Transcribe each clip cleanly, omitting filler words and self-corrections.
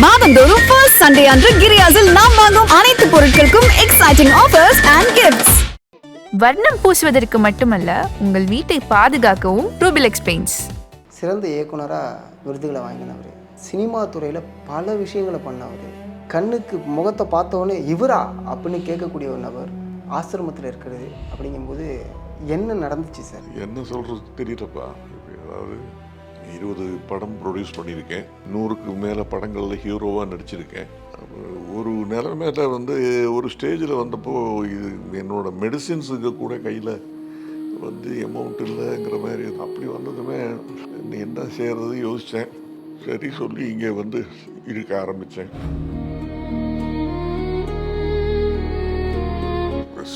மாதந்தோறும் first Sunday அன்று கிரியாஸில் நாம் வாங்கும் அனைத்து பொருட்களுக்கும் எக்ஸைட்டிங் ஆஃபர்ஸ் அண்ட் கிஃப்ட்ஸ். வர்ணம் பூசுவதற்கு மட்டுமல்ல, உங்கள் வீட்டை பாதுகாக்கவும் ரூபிலெக்ஸ் பெயிண்ட்ஸ். சிறந்த இயக்குனராக விருதுகளை வாங்கினவர், சினிமா துறையில் பல விஷயங்களை பண்ணவர், கண்ணுக்கு முகத்தை பார்த்தோன்னே இவரா அப்படின்னு கேட்கக்கூடிய ஒரு நபர் ஆசிரமத்தில் இருக்கிறது. அப்படிங்கும்போது என்ன நடந்துச்சு சார்? என்ன சொல்கிறது தெரியலப்பா. அதாவது 20 படம் ப்ரொடியூஸ் பண்ணியிருக்கேன், 100க்கு மேலே படங்களில் ஹீரோவாக நடிச்சிருக்கேன். ஒரு நிலைமையில வந்து ஒரு ஸ்டேஜில் வந்தப்போ இது என்னோடய மெடிசின்ஸுக்கு கூட கையில் வந்து அமௌண்ட் இல்லைங்கிற மாதிரி அப்படி வந்ததுமே என்ன செய்கிறது யோசித்தேன். சரி சொல்லி இங்கே வந்து இருக்க ஆரம்பித்தேன்.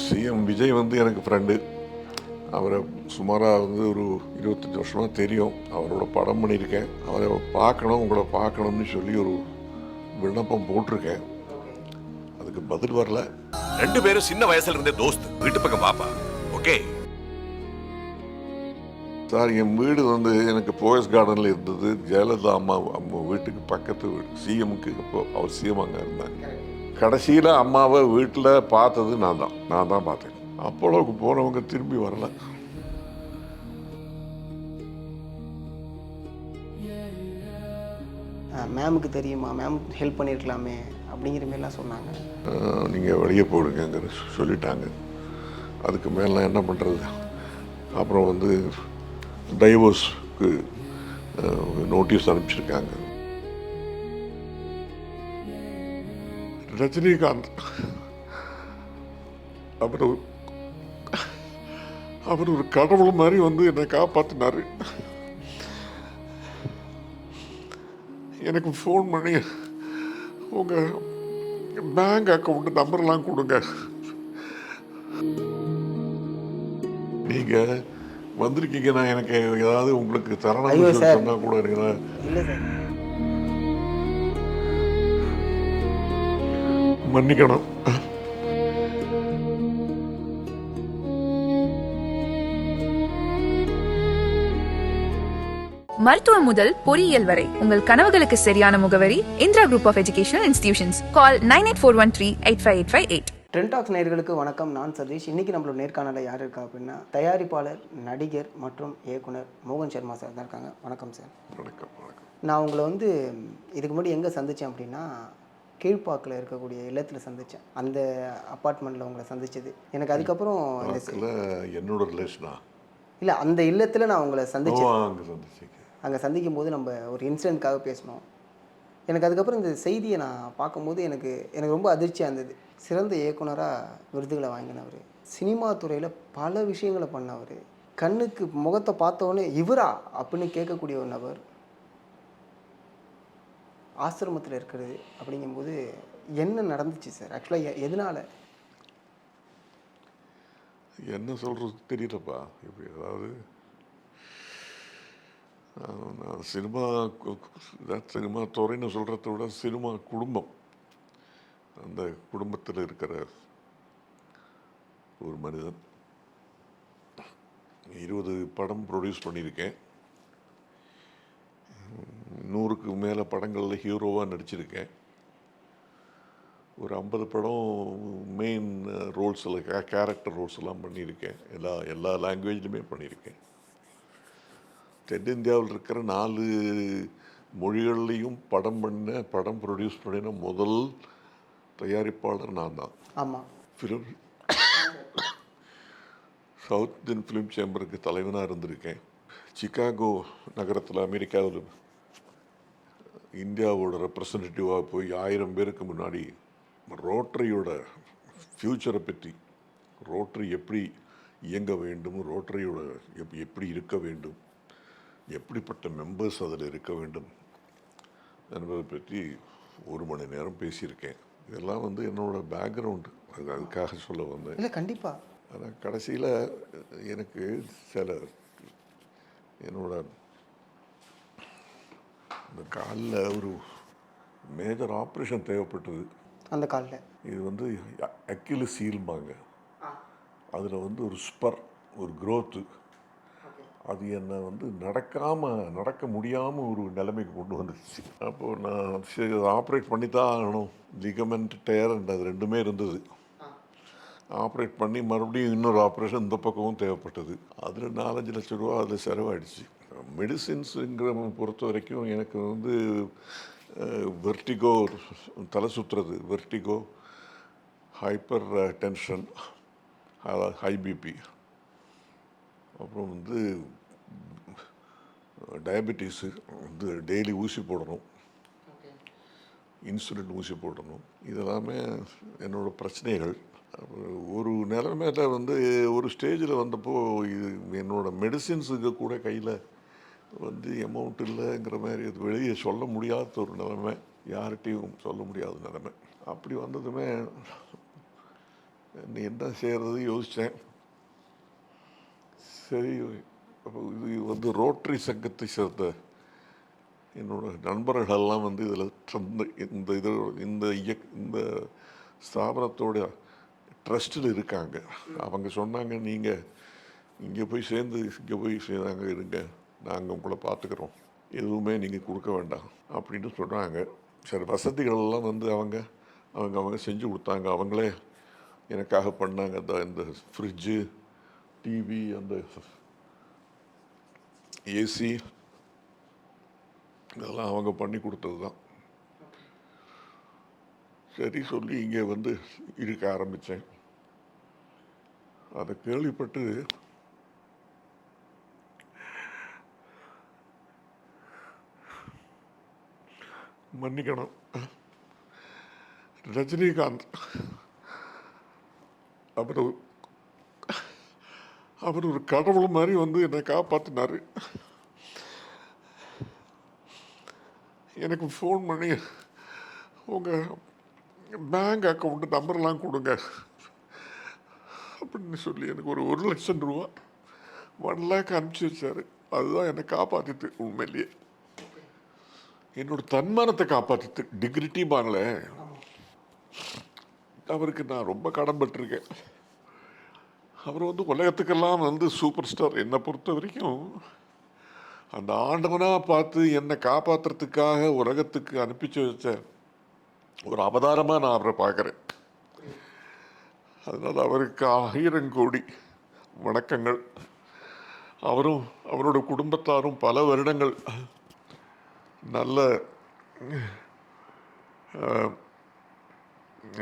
சிஎம் விஜய் வந்து எனக்கு ஃப்ரெண்டு. அவரை சுமாராக வந்து ஒரு 25 வருஷமாக தெரியும். அவரோட படம் பண்ணியிருக்கேன். அவரை பார்க்கணும், உங்களை பார்க்கணும்னு சொல்லி ஒரு விண்ணப்பம் போட்டிருக்கேன். அதுக்கு பதில் வரல. 2 பேரும் சின்ன வயசுல இருந்தே தோஸ்து. வீட்டு பக்கம் பாப்பா. ஓகே சார், என் வீடு வந்து எனக்கு போயஸ் கார்டனில் இருந்தது. ஜெயலலிதா அம்மா வீட்டுக்கு பக்கத்து வீடு. சிஎம்க்கு இப்போ அவர் சிஎம் அங்கே இருந்தாங்க. கடைசியில் அம்மாவை வீட்டில் பார்த்தது நான் தான் பார்த்தேன். அப்போலோவுக்கு போனவங்க திரும்பி வரல. மேமுக்கு தெரியுமா, மேம் ஹெல்ப் பண்ணியிருக்கலாமே அப்படிங்கிற மாதிரிலாம் சொன்னாங்க. நீங்கள் வெளியே போடுங்கிற சொல்லிட்டாங்க. அதுக்கு மேலாம் என்ன பண்ணுறது? அப்புறம் வந்து டைவோர்ஸ்க்கு நோட்டீஸ் அனுப்பிச்சிருக்காங்க. ரஜினிகாந்த் அவர் ஒரு கடவுள் மாதிரி வந்து என்னை காப்பாற்றினார். எனக்கு ஃபோன் பண்ணி உங்கள் பேங்க் அக்கௌண்ட் நம்பர்லாம் கொடுங்க, நீங்கள் வந்திருக்கீங்கன்னா எனக்கு ஏதாவது உங்களுக்கு தரணும் சொன்னால் கூட இருக்கா? இல்லை சார், மன்னிக்கணும். மருத்துவம் முதல் பொறியியல் வரை உங்கள் கனவுகளுக்கு சரியான முகவரி Indira group of educational institutions. Call 9841385858. Trend talks நேயர்களுக்கு வணக்கம். நான் சதீஷ். இன்றைக்கி நம்மளோட நேர்காணலில் யார் இருக்கா அப்படின்னா தயாரிப்பாளர், நடிகர் மற்றும் இயக்குனர் மோகன் சர்மா சார் தான் இருக்காங்க. வணக்கம் சார். வணக்கம். வணக்கம். நான் உங்களை வந்து இதுக்கு முன்னாடி எங்கே சந்தித்தேன் அப்படின்னா கீழ்ப்பாக்கில் இருக்கக்கூடிய இல்லத்தில் சந்தித்தேன். அந்த அப்பார்ட்மெண்ட்டில் உங்களை சந்தித்தது எனக்கு அதுக்கப்புறம் என்னோட ரிலேஷனா இல்லை, அந்த இல்லத்தில் நான் உங்களை சந்தித்தேன். அங்கே சந்திக்கும் போது நம்ம ஒரு இன்சிடெண்ட்காக பேசினோம். எனக்கு அதுக்கப்புறம் இந்த செய்தியை நான் பார்க்கும்போது எனக்கு ரொம்ப அதிர்ச்சியாக இருந்தது. சிறந்த இயக்குனராக விருதுகளை வாங்கினவர், சினிமா துறையில் பல விஷயங்களை பண்ணவர், கண்ணுக்கு முகத்தை பார்த்தோன்னே இவரா அப்படின்னு கேட்கக்கூடிய ஒரு நபர் ஆசிரமத்தில் இருக்கிறது. அப்படிங்கும்போது என்ன நடந்துச்சு சார்? ஆக்சுவலாக எதனால் என்ன சொல்கிறது தெரியலப்பா. இப்படி அதாவது சினிமா துறைன்னு சொல்கிறத விட சினிமா குடும்பம், அந்த குடும்பத்தில் இருக்கிற ஒரு மனிதன். 20 படம் ப்ரொடியூஸ் பண்ணியிருக்கேன், 100க்கு மேலே படங்களில் ஹீரோவாக நடிச்சிருக்கேன். ஒரு 50 படம் மெயின் ரோல்ஸில் கேரக்டர் ரோல்ஸ் எல்லாம் பண்ணியிருக்கேன். எல்லா லாங்குவேஜ்லையுமே பண்ணியிருக்கேன். தென்னிந்தியாவில் இருக்கிற 4 மொழிகள்லேயும் படம் ப்ரொடியூஸ் பண்ணின முதல் தயாரிப்பாளர் நான் தான். ஆமாம். ஃபிலிம் சவுத் இந்தியன் ஃபிலிம் சேம்பருக்கு தலைவனாக இருந்திருக்கேன். சிகாகோ நகரத்தில் அமெரிக்காவில் இந்தியாவோட ரெப்ரசன்டேட்டிவாக போய் 1000 பேருக்கு முன்னாடி ரோட்டரியோட ஃப்யூச்சரை பற்றி, ரோட்டரி எப்படி இயங்க வேண்டும், ரோட்டரியோட எப்படி இருக்க வேண்டும், எப்படிப்பட்ட மெம்பர்ஸ் அதில் இருக்க வேண்டும் என்பதை பற்றி 1 மணி நேரம் பேசியிருக்கேன். இதெல்லாம் வந்து என்னோடய பேக்ரவுண்டு, அதுக்காக சொல்ல வந்தேன். இல்லை, கண்டிப்பாக. ஆனால் கடைசியில் எனக்கு சில என்னோட இந்த காலில் ஒரு மேஜர் ஆப்ரேஷன் தேவைப்பட்டது. அந்த காலில் இது வந்து அக்கிலிஸ் ஹீல்பாங்க. அதில் வந்து ஒரு ஸ்பர், ஒரு க்ரோத்து, அது என்னை வந்து நடக்க முடியாமல் ஒரு நிலைமைக்கு கொண்டு வந்துடுச்சு. அப்போது நான் சரி அதை ஆப்ரேட் பண்ணி தான் ஆகணும். லிகமெண்ட் டயர் அது ரெண்டுமே இருந்தது. ஆப்ரேட் பண்ணி மறுபடியும் இன்னொரு ஆப்ரேஷன் இந்த பக்கமும் தேவைப்பட்டது. அதில் 4-5 லட்ச ரூபா அதில் செலவாயிடுச்சு. மெடிசின்ஸுங்கிற பொறுத்த வரைக்கும் எனக்கு வந்து வெர்டிகோ, தலை சுற்றுறது, vertigo, hypertension, high BP, அப்புறம் வந்து டயபெட்டிஸு வந்து டெய்லி ஊசி போடணும், இன்சுலின் ஊசி போடணும். இதெல்லாமே என்னோடய பிரச்சனைகள். ஒரு நிலைமையில வந்து ஒரு ஸ்டேஜில் வந்தப்போ இது என்னோடய மெடிசின்ஸுக்கு கூட கையில் வந்து அமௌண்ட் இல்லைங்கிற மாதிரி அது வெளியே சொல்ல முடியாத ஒரு நிலைமை, யார்கிட்டையும் சொல்ல முடியாத நிலைமை. அப்படி வந்ததுமே என்ன செய்கிறது யோசித்தேன். சரி, இது வந்து ரோட்டரி சங்கத்தை சேர்ந்த என்னோடய நண்பர்களெல்லாம் வந்து இதில் இந்த ஸ்தாபனத்தோட ட்ரஸ்ட்டில் இருக்காங்க. அவங்க சொன்னாங்க, நீங்கள் இங்கே போய் சேர்ந்தாங்க இருங்க, நாங்கள் உங்களை பார்த்துக்குறோம், எதுவுமே நீங்கள் கொடுக்க வேண்டாம் அப்படின்னு சொன்னாங்க. சரி, வசதிகளெல்லாம் வந்து அவங்க செஞ்சு கொடுத்தாங்க. அவங்களே எனக்காக பண்ணாங்க. இந்த ஃப்ரிட்ஜு, டிவி, அந்த ஏசி இதெல்லாம் அவங்க பண்ணி கொடுத்தது தான். சரி சொல்லி இங்கே வந்து இருக்க ஆரம்பித்தேன். அதை கேள்விப்பட்டு மன்னிக்கணும், ரஜினிகாந்த் அவர் ஒரு கடவுள் மாதிரி வந்து என்னை காப்பாற்றினார். எனக்கு ஃபோன் பண்ணி உங்கள் பேங்க் அக்கௌண்ட் நம்பர்லாம் கொடுங்க அப்படின்னு சொல்லி எனக்கு ஒரு 1 லட்சம் ரூபா 1 லேக் அனுப்பிச்சி வச்சார். அதுதான் என்னை காப்பாற்றிட்டு, உண்மையிலேயே என்னோட தன்மானத்தை காப்பாற்றிட்டு. டிகிரிட்டி பாங்களே, அவருக்கு நான் ரொம்ப கடன்பட்டிருக்கேன். அவர் வந்து உலகத்துக்கெல்லாம் வந்து சூப்பர் ஸ்டார். என்னை பொறுத்த வரைக்கும் அந்த ஆண்டவனாக பார்த்து என்னை காப்பாற்றுறதுக்காக உலகத்துக்கு அனுப்பிச்சு வச்ச ஒரு அவதாரமாக நான் அவரை பார்க்குறேன். அதனால் அவருக்கு 1000 கோடி வணக்கங்கள். அவரும் அவரோட குடும்பத்தாரும் பல வருடங்கள்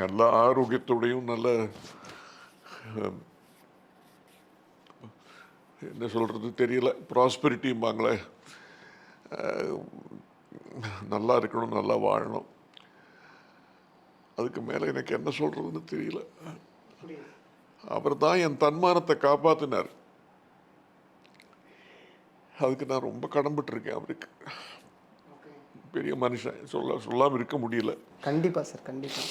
நல்ல ஆரோக்கியத்தோடையும் நல்ல என்ன சொல்கிறது தெரியல, ப்ராஸ்பெரிட்டிம்பாங்களே, நல்லா இருக்கணும், நல்லா வாழணும். அதுக்கு மேலே எனக்கு என்ன சொல்கிறதுன்னு தெரியல. அவர் தான் என் தன்மானத்தை காப்பாற்றினார். அதுக்கு நான் ரொம்ப கடன்பட்டிருக்கேன் அவருக்கு. பெரிய மனுஷன், சொல்லாமல் இருக்க முடியல. கண்டிப்பாக சார், கண்டிப்பாக.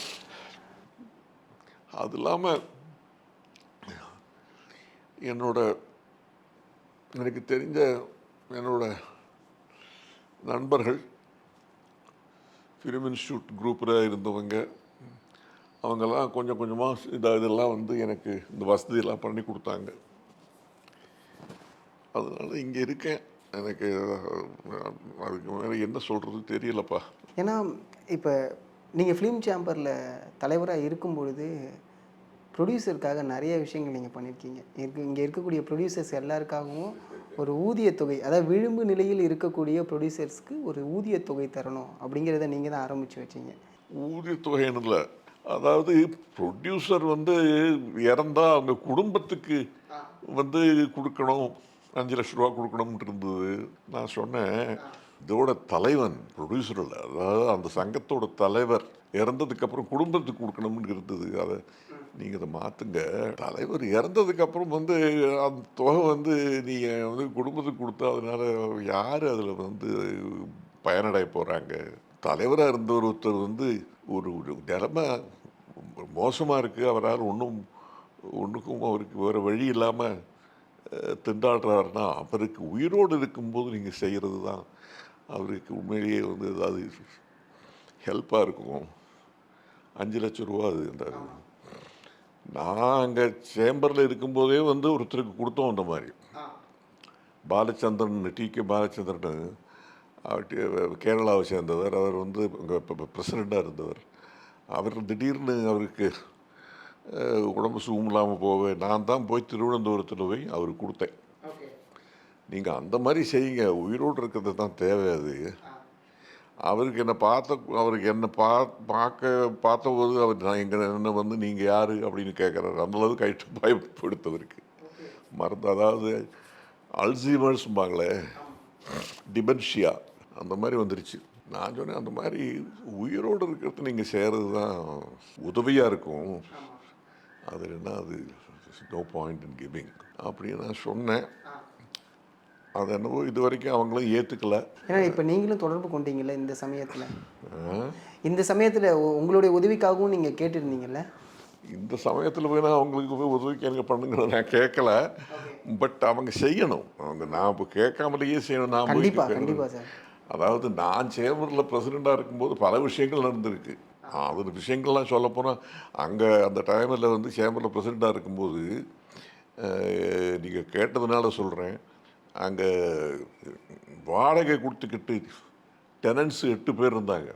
அது இல்லாமல் எனக்கு தெரிஞ்ச என்னோட நண்பர்கள், ஃபிலிம் இன்ஸ்டியூட் குரூப்பில் இருந்தவங்க, அவங்கெல்லாம் கொஞ்சம் கொஞ்சமாக இதெல்லாம் வந்து எனக்கு இந்த வசதியெல்லாம் பண்ணி கொடுத்தாங்க. அதனால் இங்கே இருக்கேன். எனக்கு அதுக்கு மேலே என்ன சொல்கிறது தெரியலப்பா. ஏன்னா இப்போ நீங்கள் ஃபிலிம் சேம்பரில் தலைவராக இருக்கும் பொழுது ப்ரொடியூசருக்காக நிறைய விஷயங்கள் நீங்கள் பண்ணியிருக்கீங்க. இங்கே இருக்கக்கூடிய ப்ரொடியூசர்ஸ் எல்லாருக்காகவும் ஒரு ஊதியத்தொகை, அதாவது விளிம்பு நிலையில் இருக்கக்கூடிய ப்ரொடியூசர்ஸ்க்கு ஒரு ஊதியத்தொகை தரணும் அப்படிங்கிறத நீங்கள் தான் ஆரம்பித்து வச்சிங்க. ஊதியத்தொகைன்னு இல்லை, அதாவது ப்ரொடியூசர் வந்து இறந்தால் அவங்க குடும்பத்துக்கு வந்து கொடுக்கணும், 5 லட்ச ரூபா கொடுக்கணும்னு இருந்தது. நான் சொன்னேன், இதோட தலைவன் ப்ரொடியூசர் இல்லை, அதாவது அந்த சங்கத்தோட தலைவர் இறந்ததுக்கப்புறம் குடும்பத்துக்கு கொடுக்கணும்னு இருந்தது. அதை நீங்கள் அதை மாற்றுங்க. தலைவர் இறந்ததுக்கப்புறம் வந்து அந்த தொகை வந்து நீங்கள் வந்து குடும்பத்துக்கு கொடுத்தா அதனால் யார் அதில் வந்து பயனடைய போகிறாங்க? தலைவராக இருந்த ஒருத்தர் வந்து ஒரு நிலைமை மோசமாக இருக்குது, அவரால் ஒன்றுக்கும் அவருக்கு வேறு வழி இல்லாமல் திண்டாடுறாருன்னா அவருக்கு உயிரோடு இருக்கும்போது நீங்கள் செய்கிறது தான் அவருக்கு உண்மையிலேயே வந்து ஏதாவது ஹெல்ப்பாக இருக்கும். 5 லட்ச ரூபா அது. இந்த நான் அங்கே சேம்பரில் இருக்கும்போதே வந்து ஒருத்தருக்கு கொடுத்தோம். அந்த மாதிரி பாலச்சந்திரன் டி.கே. பாலச்சந்திரன் கேரளாவை சேர்ந்தவர். அவர் வந்து இங்கே பிரசிடெண்ட்டாக இருந்தவர். அவர் திடீர்னு அவருக்கு உடம்பு சுகமில்லாமல் போவேன், நான் தான் போய் திருவனந்தபுரத்தில் போய் அவருக்கு கொடுத்தேன். நீங்கள் அந்த மாதிரி செய்யுங்க, உயிரோடு இருக்கிறது தான் தேவை. அது அவருக்கு என்னை பார்த்தபோது அவர் நான் என்ன வந்து நீங்கள் யார் அப்படின்னு கேட்குறாரு. அந்தளவு கைட்டு பயப்படுத்தவருக்கு மருந்து, அதாவது அல்சீமர்ஸ்பாங்களே, டிமென்ஷியா, அந்த மாதிரி வந்துருச்சு. நான் சொன்னேன், அந்த மாதிரி உயிரோடு இருக்கிறது நீங்கள் செய்கிறது தான் உதவியாக இருக்கும். அது என்ன, அது நோ பாயிண்ட் இன் கிவிங் அப்படின்னு நான் சொன்னேன். அது என்னவோ இது வரைக்கும் அவங்களும் ஏற்றுக்கல. ஏன்னா இப்போ நீங்களும் தொடர்பு கொண்டீங்கல்ல இந்த சமயத்தில் உங்களுடைய உதவிக்காகவும் நீங்கள் கேட்டுருந்தீங்கல்ல. இந்த சமயத்தில் போய் நான் அவங்களுக்கு போய் உதவிக்கு எனக்கு பண்ணுங்கிறத நான் கேட்கல. பட் அவங்க செய்யணும். அவங்க நான் இப்போ கேட்காமலேயே செய்யணும். நான் கண்டிப்பாக சார். அதாவது நான் சேம்பரில் பிரசிடெண்ட்டாக இருக்கும்போது பல விஷயங்கள் நடந்திருக்கு. அது விஷயங்கள்லாம் சொல்லப்போனால் அங்கே அந்த டைமில் வந்து சேம்பரில் பிரசிடெண்ட்டாக இருக்கும்போது நீங்கள் கேட்டதுனால சொல்கிறேன், அங்கே வாடகை கொடுத்துக்கிட்டு டெனன்ஸு 8 பேர் இருந்தாங்க.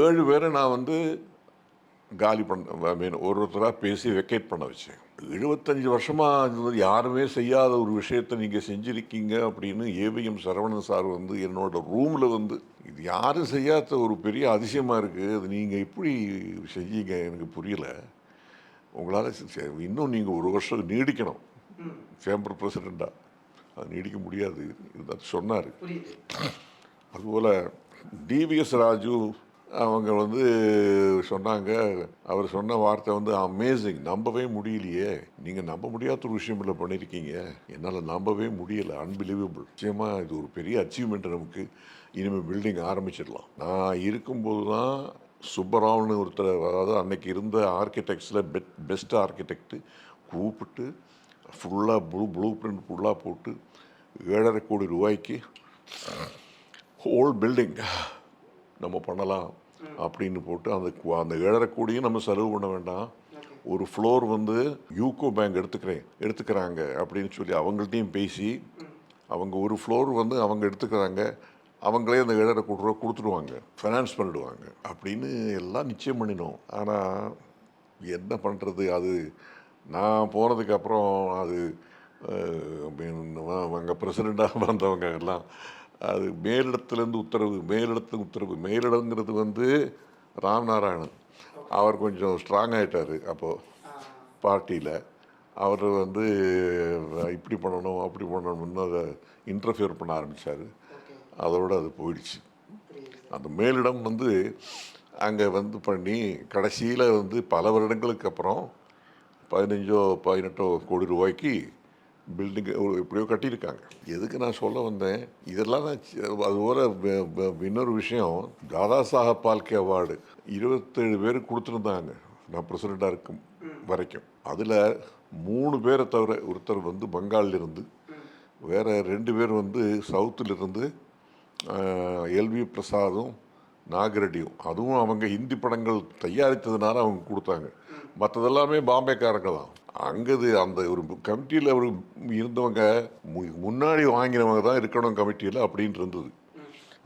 7 பேரை நான் வந்து காலி பண்ண ஒருத்தராக பேசி வெக்கேட் பண்ண வச்சேன். 75 வருஷமாக யாருமே செய்யாத ஒரு விஷயத்தை நீங்கள் செஞ்சுருக்கீங்க அப்படின்னு ஏவிஎம் சரவணன் சார் வந்து என்னோட ரூமில் வந்து, இது யாரும் செய்யாத ஒரு பெரிய அதிசயமாக இருக்குது, அது நீங்கள் எப்படி செஞ்சீங்க எனக்கு புரியலை, உங்களால் இன்னும் நீங்கள் 1 வருஷம் நீடிக்கணும் சேம்பர் பிரசிடெண்ட்டாக, அது நீடிக்க முடியாது இதுதான் சொன்னார். அதுபோல் டிவிஎஸ் ராஜு அவங்க வந்து சொன்னாங்க, அவர் சொன்ன வார்த்தை வந்து அமேசிங், நம்பவே முடியலையே, நீங்கள் நம்ப முடியாத ஒரு விஷயம் இல்லை பண்ணியிருக்கீங்க, என்னால் நம்பவே முடியலை, அன்பிலீவபிள். நிச்சயமாக இது ஒரு பெரிய அச்சீவ்மெண்ட், நமக்கு இனிமேல் பில்டிங் ஆரம்பிச்சிடலாம். நான் இருக்கும்போது தான் சுப்பராவ்னு ஒருத்தர், அதாவது அன்னைக்கு இருந்த ஆர்கிடெக்ட்ஸில் பெஸ்ட் ஆர்கிடெக்ட் கூப்பிட்டு ஃபுல்லாக ப்ளூ பிரிண்ட் ஃபுல்லாக போட்டு 7.5 கோடி ரூபாய்க்கு ஹோல் பில்டிங் நம்ம பண்ணலாம் அப்படின்னு போட்டு அந்த 7.5 கோடியும் நம்ம செலவு பண்ண வேண்டாம், ஒரு ஃப்ளோர் வந்து யூகோ பேங்க் எடுத்துக்கிறாங்க அப்படின்னு சொல்லி அவங்கள்ட்டையும் பேசி, அவங்க ஒரு ஃப்ளோர் வந்து அவங்க எடுத்துக்கிறாங்க, அவங்களே அந்த 7.5 கோடி ரூபா கொடுத்துடுவாங்க, ஃபைனான்ஸ் பண்ணிடுவாங்க அப்படின்னு எல்லாம் நிச்சயம் பண்ணினோம். ஆனால் என்ன பண்ணுறது, அது நான் போனதுக்கப்புறம் அது அங்கே பிரசிடெண்ட்டாக வந்தவங்க எல்லாம் அது மேலிடத்துலேருந்து உத்தரவு, மேலிடங்கிறது வந்து ராம்நாராயணன், அவர் கொஞ்சம் ஸ்ட்ராங் ஆகிட்டார் அப்போது பார்ட்டியில். அவர் வந்து இப்படி பண்ணணும் அப்படி பண்ணணும்னு அதை இன்டர்ஃபியர் பண்ண ஆரம்பித்தார். அதோடு அது போயிடுச்சு. அந்த மேலிடம் வந்து அங்கே வந்து பண்ணி கடைசியில் வந்து பல வருடங்களுக்கு அப்புறம் 15-18 கோடி ரூபாய்க்கு பில்டிங்கு எப்படியோ கட்டியிருக்காங்க. எதுக்கு நான் சொல்ல வந்தேன், இதெல்லாம் தான். அதுபோல் இன்னொரு விஷயம், தாதா சாஹேப் பால்கே அவார்டு 27 பேருக்கு கொடுத்துருந்தாங்க நான் பிரசிடெண்ட்டாக இருக்கும் வரைக்கும். அதில் 3 பேரை தவிர, ஒருத்தர் வந்து பங்காளிலிருந்து, வேறு 2 பேர் வந்து சவுத்துலேருந்து, எல்வி பிரசாதும் நாகரெட்டியும், அதுவும் அவங்க ஹிந்தி படங்கள் தயாரித்ததுனால அவங்க கொடுத்தாங்க. மற்றதெல்லாமே பாம்பேக்காரங்க தான். அங்கே அந்த ஒரு கமிட்டியில் அவர் இருந்தவங்க முன்னாடி வாங்கினவங்க தான் இருக்கணும் கமிட்டியில் அப்படின்னு இருந்தது.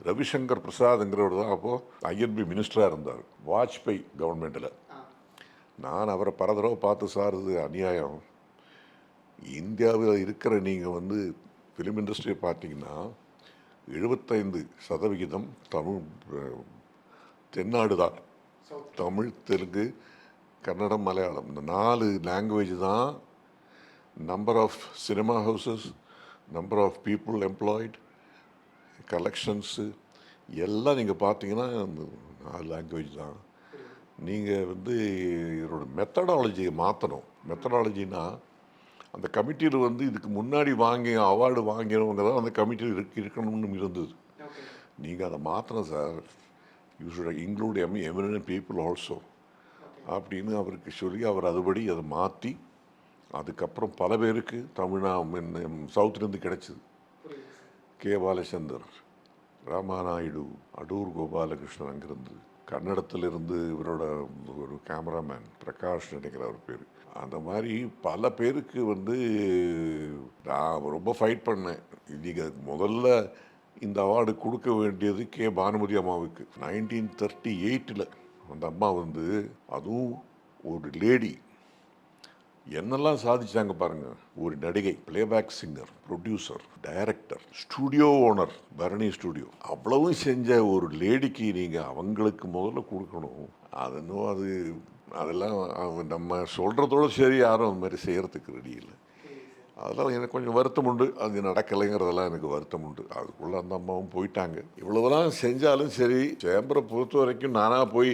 ரவிசங்கர் பிரசாத்ங்கிறவர் தான் அப்போது ஐஎன்பி மினிஸ்டராக இருந்தார் வாஜ்பாய் கவர்மெண்ட்டில். நான் அவரை பல தடவை பார்த்து, சார் இது அநியாயம், இந்தியாவில் இருக்கிற நீங்கள் வந்து ஃபிலிம் இண்டஸ்ட்ரியை பார்த்தீங்கன்னா 75% தமிழ், தென்னாடு தான், தமிழ், தெலுங்கு, கன்னடம், மலையாளம், இந்த 4 லாங்குவேஜ் தான். Number of cinema houses, number of people employed, collections எல்லாம் நீங்கள் பார்த்தீங்கன்னா இந்த 4 லாங்குவேஜ் தான். நீங்கள் வந்து இதோட மெத்தடாலஜியை மாற்றணும். மெத்தடாலஜினா அந்த கமிட்டியில் வந்து இதுக்கு முன்னாடி அவார்டு வாங்கினவங்க தான் அந்த கமிட்டியில் இருக்கணும்னு இருந்தது. நீங்கள் அதை மாற்றணும் sir, you should include eminent people also அப்படின்னு அவருக்கு சொல்லி, அவர் அதுபடி அதை மாற்றி அதுக்கப்புறம் பல பேருக்கு சவுத்துலேருந்து கிடைச்சிது. கே. பாலச்சந்தர், ராமாநாயுடு, அடூர் கோபாலகிருஷ்ணன் அங்கிருந்து, கன்னடத்திலிருந்து இவரோட ஒரு கேமராமேன் பிரகாஷ் நினைக்கிற அவர் பேர். அந்த மாதிரி பல பேருக்கு வந்து நான் ரொம்ப ஃபைட் பண்ணேன். நீங்கள் முதல்ல இந்த அவார்டு கொடுக்க வேண்டியது கே பானுமதி அம்மாவுக்கு. 1938 அந்த அம்மா வந்து, அதுவும் ஒரு லேடி, என்னெல்லாம் சாதிச்சாங்க பாருங்க. ஒரு நடிகை, playback singer, producer, director, studio owner, Bharani studio, அவ்வளவும் செஞ்ச ஒரு லேடிக்கு நீங்கள் அவங்களுக்கு முதல்ல கொடுக்கணும். அதெல்லாம் நம்ம சொல்கிறதோட சரி, யாரும் அந்த மாதிரி செய்கிறதுக்கு ரெடி இல்லை. அதெல்லாம் எனக்கு கொஞ்சம் வருத்தம் உண்டு. அது நடக்கலைங்கிறதெல்லாம் எனக்கு வருத்தம் உண்டு. அதுக்குள்ளே அந்த அம்மாவும் போயிட்டாங்க. இவ்வளவுதான் செஞ்சாலும் சரி, சேம்பரை பொறுத்த வரைக்கும் நானாக போய்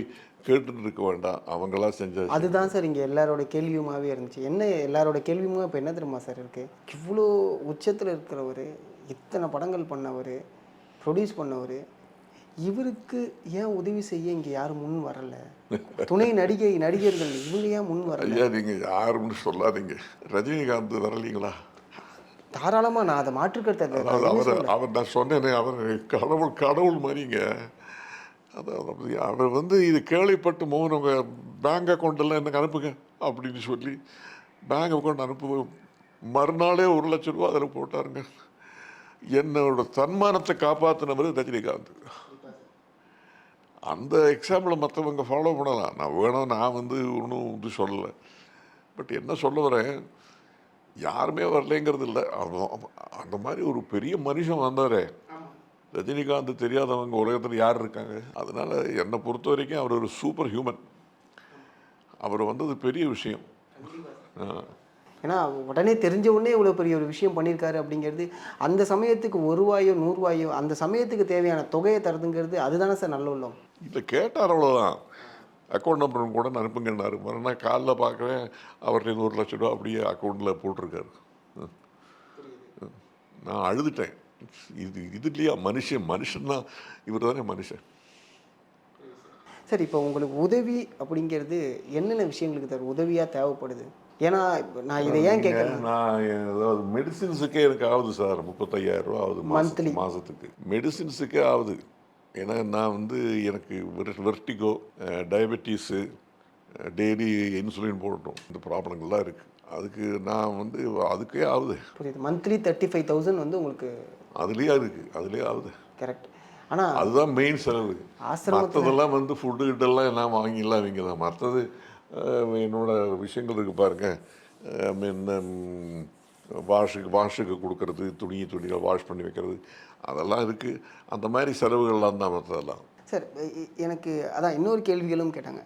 கேட்டுட்டு இருக்க வேண்டாம், அவங்களா செஞ்ச. அதுதான் சார் இங்கே எல்லாரோட கேள்வியுமாவே இருந்துச்சு. என்ன எல்லாரோட கேள்வியுமா இப்போ என்ன தெரியுமா சார் இருக்குது? இவ்வளோ உச்சத்தில் இருக்கிறவர், இத்தனை படங்கள் பண்ணவர், ப்ரொடியூஸ் பண்ணவர், இவருக்கு ஏன் உதவி செய்ய இங்கே யாரும் முன் வரலை? துணை நடிகர்கள் இவங்க ஏன் முன் வரல? ஐயா, நீங்கள் யாருன்னு சொல்லாதீங்க. ரஜினிகாந்த் வரலீங்களா? தாராளமாக, நான் அதை மாற்றுக்கருத்தை. அவர் நான் சொன்னேனே, அவர் கடவுள் மாதிரிங்க. அதாவது அவர் வந்து இது கேள்விப்பட்டு மோகனவங்க பேங்க் அக்கௌண்ட்டெல்லாம் எனக்கு அனுப்புங்க அப்படின்னு சொல்லி பேங்க் அக்கௌண்ட் அனுப்பு, மறுநாளே 1 லட்சம் ரூபா அதில் போட்டாருங்க. என்னோட தன்மானத்தை காப்பாற்றினவர் ரஜினிகாந்த். அந்த எக்ஸாம்பிளை மற்றவங்க ஃபாலோ பண்ணலாம். நான் வந்து ஒன்றும் இது சொல்லலை. பட் என்ன சொல்ல வரேன், யாருமே வரலைங்கிறது இல்லை. அந்த மாதிரி ஒரு பெரிய மனுஷன் வந்தார் ரஜினிகாந்த். தெரியாதவங்க உலகத்தில் யார் இருக்காங்க? அதனால் என்னை பொறுத்த வரைக்கும் அவர் ஒரு சூப்பர் ஹியூமன். அவர் வந்தது பெரிய விஷயம். ஏன்னா உடனே தெரிஞ்ச உடனே இவ்வளோ பெரிய ஒரு விஷயம் பண்ணியிருக்காரு அப்படிங்கிறது, அந்த சமயத்துக்கு 1 ரூபாயோ 100 ரூபாயோ அந்த சமயத்துக்கு தேவையான தொகையை தருதுங்கிறது அதுதானே சார் நல்ல உள்ளம். இல்லை, கேட்டார் அவ்வளோதான். அக்கௌண்ட் நம்பர் கூட அனுப்புங்கன்னாரு. மறுநாள் காலைல பார்க்குறேன் அவர்கிட்ட 1 லட்சம் ரூபா அப்படியே அக்கௌண்ட்டில் போட்டிருக்காரு. நான் அழுதுட்டேன். இது இல்லையா மனுஷன்னா இவர் தானே மனுஷன். சார், இப்போ உங்களுக்கு உதவி அப்படிங்கிறது என்னென்ன விஷயங்களுக்கு சார் உதவியாக தேவைப்படுது? ஏன்னா நான் இதை ஏன் கேட்குறேன், நான் அதாவது மெடிசின்ஸுக்கே எனக்கு ஆகுது சார். 35,000 ரூபா ஆகுது மந்த்லி மாதத்துக்கு மெடிசின்ஸுக்கே ஆகுது. ஏன்னா நான் வந்து எனக்கு வெர்டிகோ, டயபெட்டிஸு, டெய்லி இன்சுலின் போடணும், இந்த ப்ராப்ளங்கள்லாம் இருக்குது. அதுக்கு நான் வந்து அதுக்கே ஆகுது. புரியுது. மந்த்லி 35,000 வந்து உங்களுக்கு அதுலேயே ஆகுது. கரெக்ட். ஆனால் அதுதான் மெயின் செலவு. மற்றதெல்லாம் வந்து ஃபுட்டு கிட்டெல்லாம் எல்லாம் வாங்கிடலாம் அவங்க தான். மற்றது என்னோட விஷயங்கள் இருக்குது பாருங்கள். வாஷுக்கு கொடுக்கறது, துணிகள் வாஷ் பண்ணி வைக்கிறது, அதெல்லாம் இருக்குது. அந்த மாதிரி செலவுகள்லாம் தான் மற்றதெல்லாம். சார், எனக்கு அதான் இன்னொரு கேள்விகளும் கேட்டாங்க.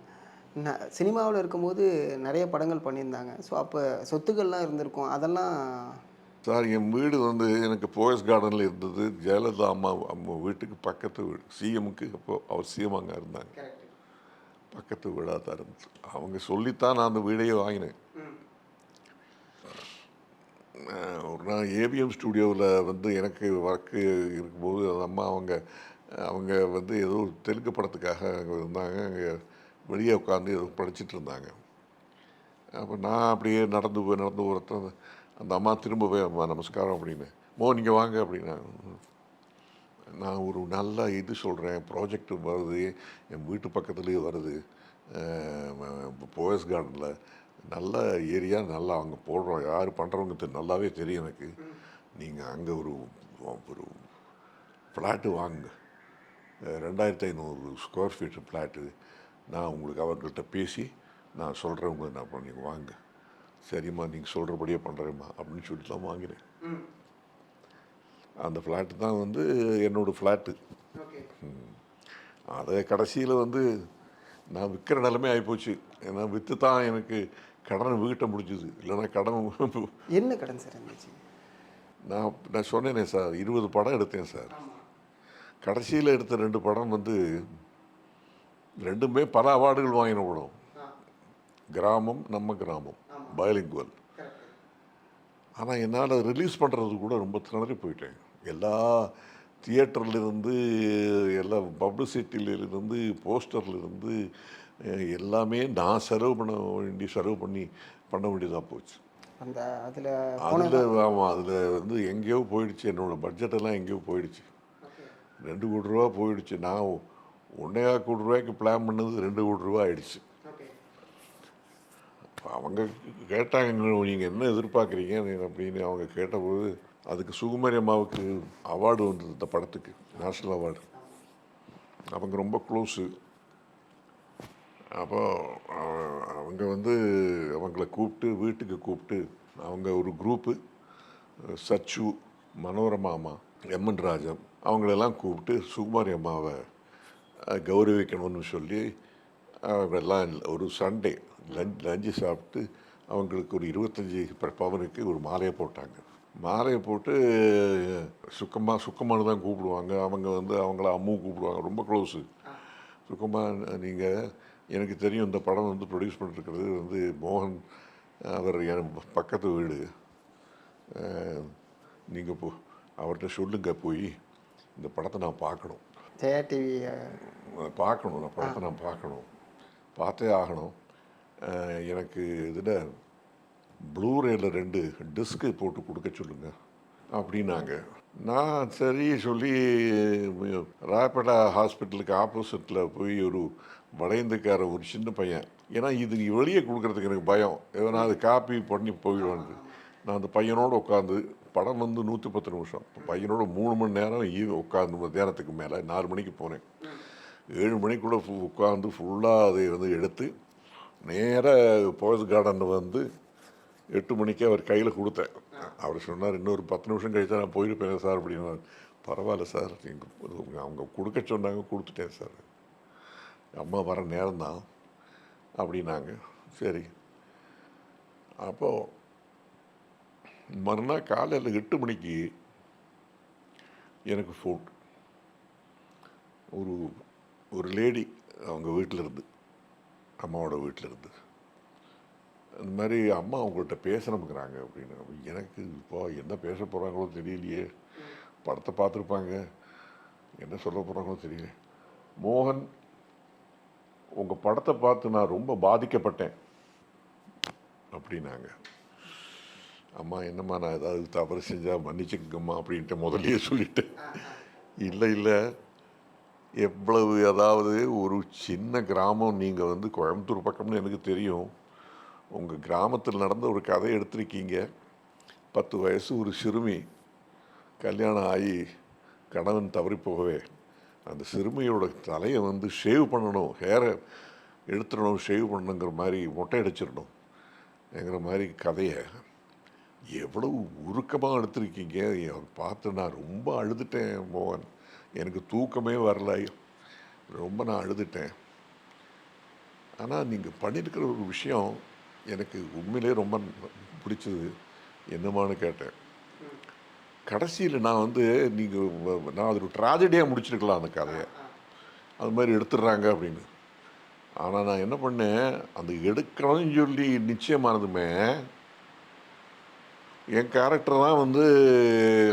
சினிமாவில் இருக்கும்போது நிறைய படங்கள் பண்ணியிருந்தாங்க. ஸோ அப்போ சொத்துக்கள்லாம் இருந்திருக்கும், அதெல்லாம். சார், என் வீடு வந்து எனக்கு போயஸ் கார்டனில் இருந்தது. ஜெயலலிதா அம்மா வீட்டுக்கு பக்கத்து வீடு. சிஎம்முக்கு அப்போ அவர் சிஎம் அங்கே இருந்தாங்க. பக்கத்து வீடாக தான் இருந்துச்சு. அவங்க சொல்லித்தான் நான் அந்த வீடையே வாங்கினேன். ஒரு நாள் ஏவிஎம் ஸ்டுடியோவில் வந்து எனக்கு ஒர்க்கு இருக்கும்போது அந்த அம்மா அவங்க வந்து ஏதோ தெலுங்கு படத்துக்காக அங்கே இருந்தாங்க. அங்கே வெளியே உட்காந்து ஏதோ படிச்சுட்டு இருந்தாங்க. அப்போ நான் அப்படியே நடந்து ஒருத்தன் அந்த அம்மா திரும்ப போய், அம்மா நமஸ்காரம் அப்படின்னு, நீங்கள் வாங்க அப்படின்னா, நான் ஒரு நல்ல இது சொல்கிறேன், ப்ராஜெக்ட் வருது, என் வீட்டு பக்கத்துலேயே வருது, போயஸ் கார்டனில் நல்ல ஏரியா, நல்லா அவங்க போடுறோம், யார் பண்ணுறவங்க நல்லாவே தெரியும் எனக்கு. நீங்கள் அங்கே ஒரு ஃப்ளாட்டு வாங்குங்க, 2500 ஸ்கொயர் ஃபீட்டு ஃப்ளாட்டு. நான் உங்களுக்கு அவர்கள்ட்ட பேசி நான் சொல்கிறேன், நான் நீங்கள் வாங்க. சரிம்மா, நீங்கள் சொல்கிறபடியே பண்ணுறேம்மா அப்படின்னு சொல்லிட்டு தான் வாங்கினேன். அந்த ஃப்ளாட்டு தான் வந்து என்னோடய ஃப்ளாட்டு. அதை கடைசியில் வந்து நான் விற்கிற நிலைமை ஆகிப்போச்சு. ஏன்னா விற்று தான் எனக்கு கடன் வீட்ட முடிஞ்சுது. இல்லைன்னா கடன். என்ன கடன் சார் இருந்துச்சு? நான் சொன்னேனே சார், 20 படம் எடுத்தேன் சார். கடைசியில் எடுத்த 2 படம் வந்து 2மே பல அவார்டுகள் வாங்கின படம். கிராமம், நம்ம கிராமம், பைலிங்குவல். ஆனால் என்னால் ரிலீஸ் பண்ணுறது கூட ரொம்ப திணறி போயிட்டேன். எல்லா தியேட்டர்லேருந்து, எல்லா பப்ளிசிட்டியிலிருந்து, போஸ்டர்லேருந்து எல்லாமே நான் செலவு பண்ண வேண்டியதாக போச்சு. அதில் ஆமாம், அதில் வந்து எங்கேயோ போயிடுச்சு. என்னோடய பட்ஜெட்டெல்லாம் எங்கேயோ போயிடுச்சு. 2 கோடி ரூபா போயிடுச்சு. நான் 1.25 கோடி ரூபாய்க்கு பிளான் பண்ணது 2 கோடி ரூபா ஆயிடுச்சு. அவங்க கேட்டாங்க, நீங்கள் என்ன எதிர்பார்க்குறீங்க அப்படின்னு அவங்க கேட்டபோது, அதுக்கு சுகுமாரி அம்மாவுக்கு அவார்டு வந்தது இந்த படத்துக்கு, நேஷ்னல் அவார்டு. அவங்க ரொம்ப க்ளோஸு. அப்போ அவங்க வந்து அவங்கள கூப்பிட்டு வீட்டுக்கு கூப்பிட்டு, அவங்க ஒரு குரூப்பு, சச்சு, மனோரமா அம்மா, எம்என் ராஜன், அவங்களெல்லாம் கூப்பிட்டு சுகுமாரி அம்மாவை கௌரவிக்கணும்னு சொல்லி அவங்கெல்லாம் ஒரு சண்டே லஞ்சு சாப்பிட்டு அவங்களுக்கு ஒரு 25 பவனுக்கு ஒரு மாலையை போட்டாங்க. மாலையை போட்டு சுக்கம்மானு தான் கூப்பிடுவாங்க. அவங்க வந்து அவங்கள அம்மு கூப்பிடுவாங்க, ரொம்ப க்ளோஸு. சுக்கம்மா, நீங்கள் எனக்கு தெரியும் இந்த படம் வந்து ப்ரொடியூஸ் பண்ணிருக்கிறது வந்து மோகன், அவர் என் பக்கத்து வீடு, நீங்கள் அவர்கிட்ட சொல்லுங்க, போய் இந்த படத்தை நான் பார்க்கணும், ஜெயா டிவி பார்க்கணும், நான் படத்தை நான் பார்க்கணும், பார்த்தே ஆகணும். எனக்கு இதில் ப்ளூரேயில் 2 டிஸ்க்கு போட்டு கொடுக்க சொல்லுங்க அப்படின்னாங்க. நான் சரி சொல்லி ராயப்பேட்டா ஹாஸ்பிட்டலுக்கு ஆப்போசிட்டில் போய் ஒரு வளைந்துக்கார ஒரு சின்ன பையன், ஏன்னா இது வெளியே கொடுக்குறதுக்கு எனக்கு பயம், எதனா அது காப்பி பண்ணி போயிடுவாங்க. நான் அந்த பையனோடு உட்காந்து, படம் வந்து 110 நிமிஷம், பையனோட 3 மணி நேரம் உட்காந்து மத்தியானத்துக்கு மேலே 4 மணிக்கு போனேன். 7 மணிக்குள்ளே உட்காந்து ஃபுல்லாக அதை வந்து எடுத்து நேராக போயஸ் கார்டனில் வந்து 8 மணிக்கே அவர் கையில் கொடுத்தேன். அவர் சொன்னார், இன்னொரு 10 நிமிஷம் கழிச்சா நான் போயிருப்பேன் சார் அப்படின்னா. பரவாயில்ல சார், அவங்க கொடுக்க சொன்னாங்க, கொடுத்துட்டேன் சார், அம்மா வர நேரம்தான் அப்படின்னாங்க. சரி. அப்போது மறுநாள் காலையில் 8 மணிக்கு எனக்கு ஃபோன், ஒரு லேடி அவங்க வீட்டில் இருந்து, அம்மாவோட வீட்டில் இருந்து, அந்த மாதிரி அம்மா அவங்கள்ட்ட பேசணுங்கிறாங்க அப்படின்னு. எனக்கு இப்போ என்ன பேச போகிறாங்களோ தெரியலையே, படத்தை பார்த்துருப்பாங்க, என்ன சொல்ல போகிறாங்களோ தெரியல. மோகன், உங்கள் படத்தை பார்த்து நான் ரொம்ப பாதிக்கப்பட்டேன் அப்படின்னாங்க. அம்மா, என்னம்மா நான் ஏதாவது தவறு செஞ்சால் மன்னிச்சுக்கங்கம்மா அப்படின்ட்டு முதலையே சொல்லிட்டேன். இல்லை, எவ்வளவு, அதாவது ஒரு சின்ன கிராமம், நீங்கள் வந்து கோயம்புத்தூர் பக்கம்னு எனக்கு தெரியும், உங்கள் கிராமத்தில் நடந்த ஒரு கதை எடுத்திருக்கீங்க. 10 வயசு ஒரு சிறுமி கல்யாணம் ஆகி கணவன் தவறி போகவே அந்த சிறுமியோட தலையை வந்து ஷேவ் பண்ணணும், ஹேரை எடுத்துடணும், ஷேவ் பண்ணணுங்கிற மாதிரி, மொட்டை அடிச்சிடணும் என்கிற மாதிரி கதையை எவ்வளவு உருக்கமாக எடுத்திருக்கீங்க. பார்த்து நான் ரொம்ப அழுதுட்டேன் மோகன், எனக்கு தூக்கமே வரல, ரொம்ப நான் அழுதுட்டேன். ஆனால் நீங்கள் பண்ணியிருக்கிற ஒரு விஷயம் எனக்கு உண்மையிலே ரொம்ப பிடிச்சது. என்னமான்னு கேட்டேன். கடைசியில் நான் வந்து நான் அது ஒரு ட்ராஜடியாக முடிச்சிருக்கலாம் அந்த கதையை, அது மாதிரி எடுத்துடுறாங்க அப்படின்னு. ஆனால் நான் என்ன பண்ணேன், அந்த எடுக்கணும்னு சொல்லி நிச்சயமானதுமே என் கேரக்டர் தான் வந்து,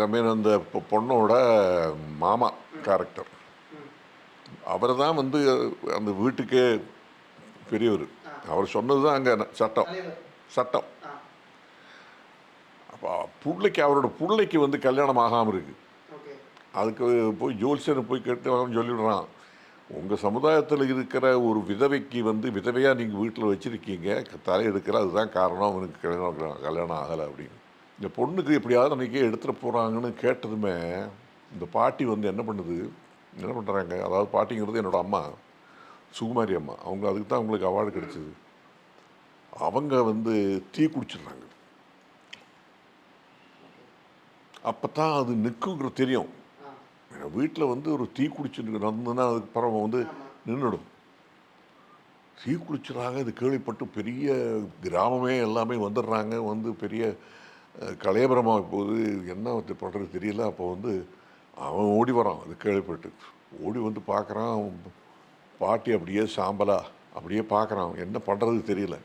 ஐ மீன் அந்த பொண்ணோட மாமா கேரக்டர், அவர் தான் வந்து அந்த வீட்டுக்கே பெரியவர். அவர் சொன்னது தான் அங்கே சட்டம். அப்போ பிள்ளைக்கு, அவரோட பிள்ளைக்கு வந்து கல்யாணம் ஆகாமல் இருக்குது. அதுக்கு போய் ஜோல்சனை போய் கேட்டு அவன் சொல்லிவிடுறான், உங்கள் சமுதாயத்தில் இருக்கிற ஒரு விதவைக்கு வந்து விதவையாக நீங்கள் வீட்டில் வச்சுருக்கீங்க, தலையெடுக்கிற, அதுதான் காரணம் அவனுக்கு கல்யாணம் ஆகலை அப்படின்னு. இந்த பொண்ணுக்கு எப்படியாவது அன்றைக்கே எடுத்துகிட்டு போகிறாங்கன்னு கேட்டதுமே இந்த பாட்டி வந்து என்ன பண்ணுறாங்க, அதாவது பாட்டிங்கிறது என்னோடய அம்மா சுகுமாரி அம்மா, அவங்க அதுக்கு தான் அவங்களுக்கு அவார்டு கிடைச்சிது. அவங்க வந்து டீ குடிச்சிடுறாங்க. அப்போ தான் அது நிற்குங்கிற தெரியும். வீட்டில் வந்து ஒரு டீ குடிச்சுட்டு நடந்ததுன்னா அதுக்கு பரவ வந்து நின்றுடும். டீ குடிச்சிடறாங்க, இது கேள்விப்பட்டு பெரிய கிராமமே எல்லாமே வந்துடுறாங்க, வந்து பெரிய கலையபரமாக போகுது, என்ன பண்ணுறது தெரியல. அப்போ வந்து அவன் ஓடி வரான், அது கேள்விப்பட்டு ஓடி வந்து பார்க்குறான், பாட்டி அப்படியே சாம்பலா அப்படியே பார்க்குறான், என்ன பண்ணுறது தெரியல.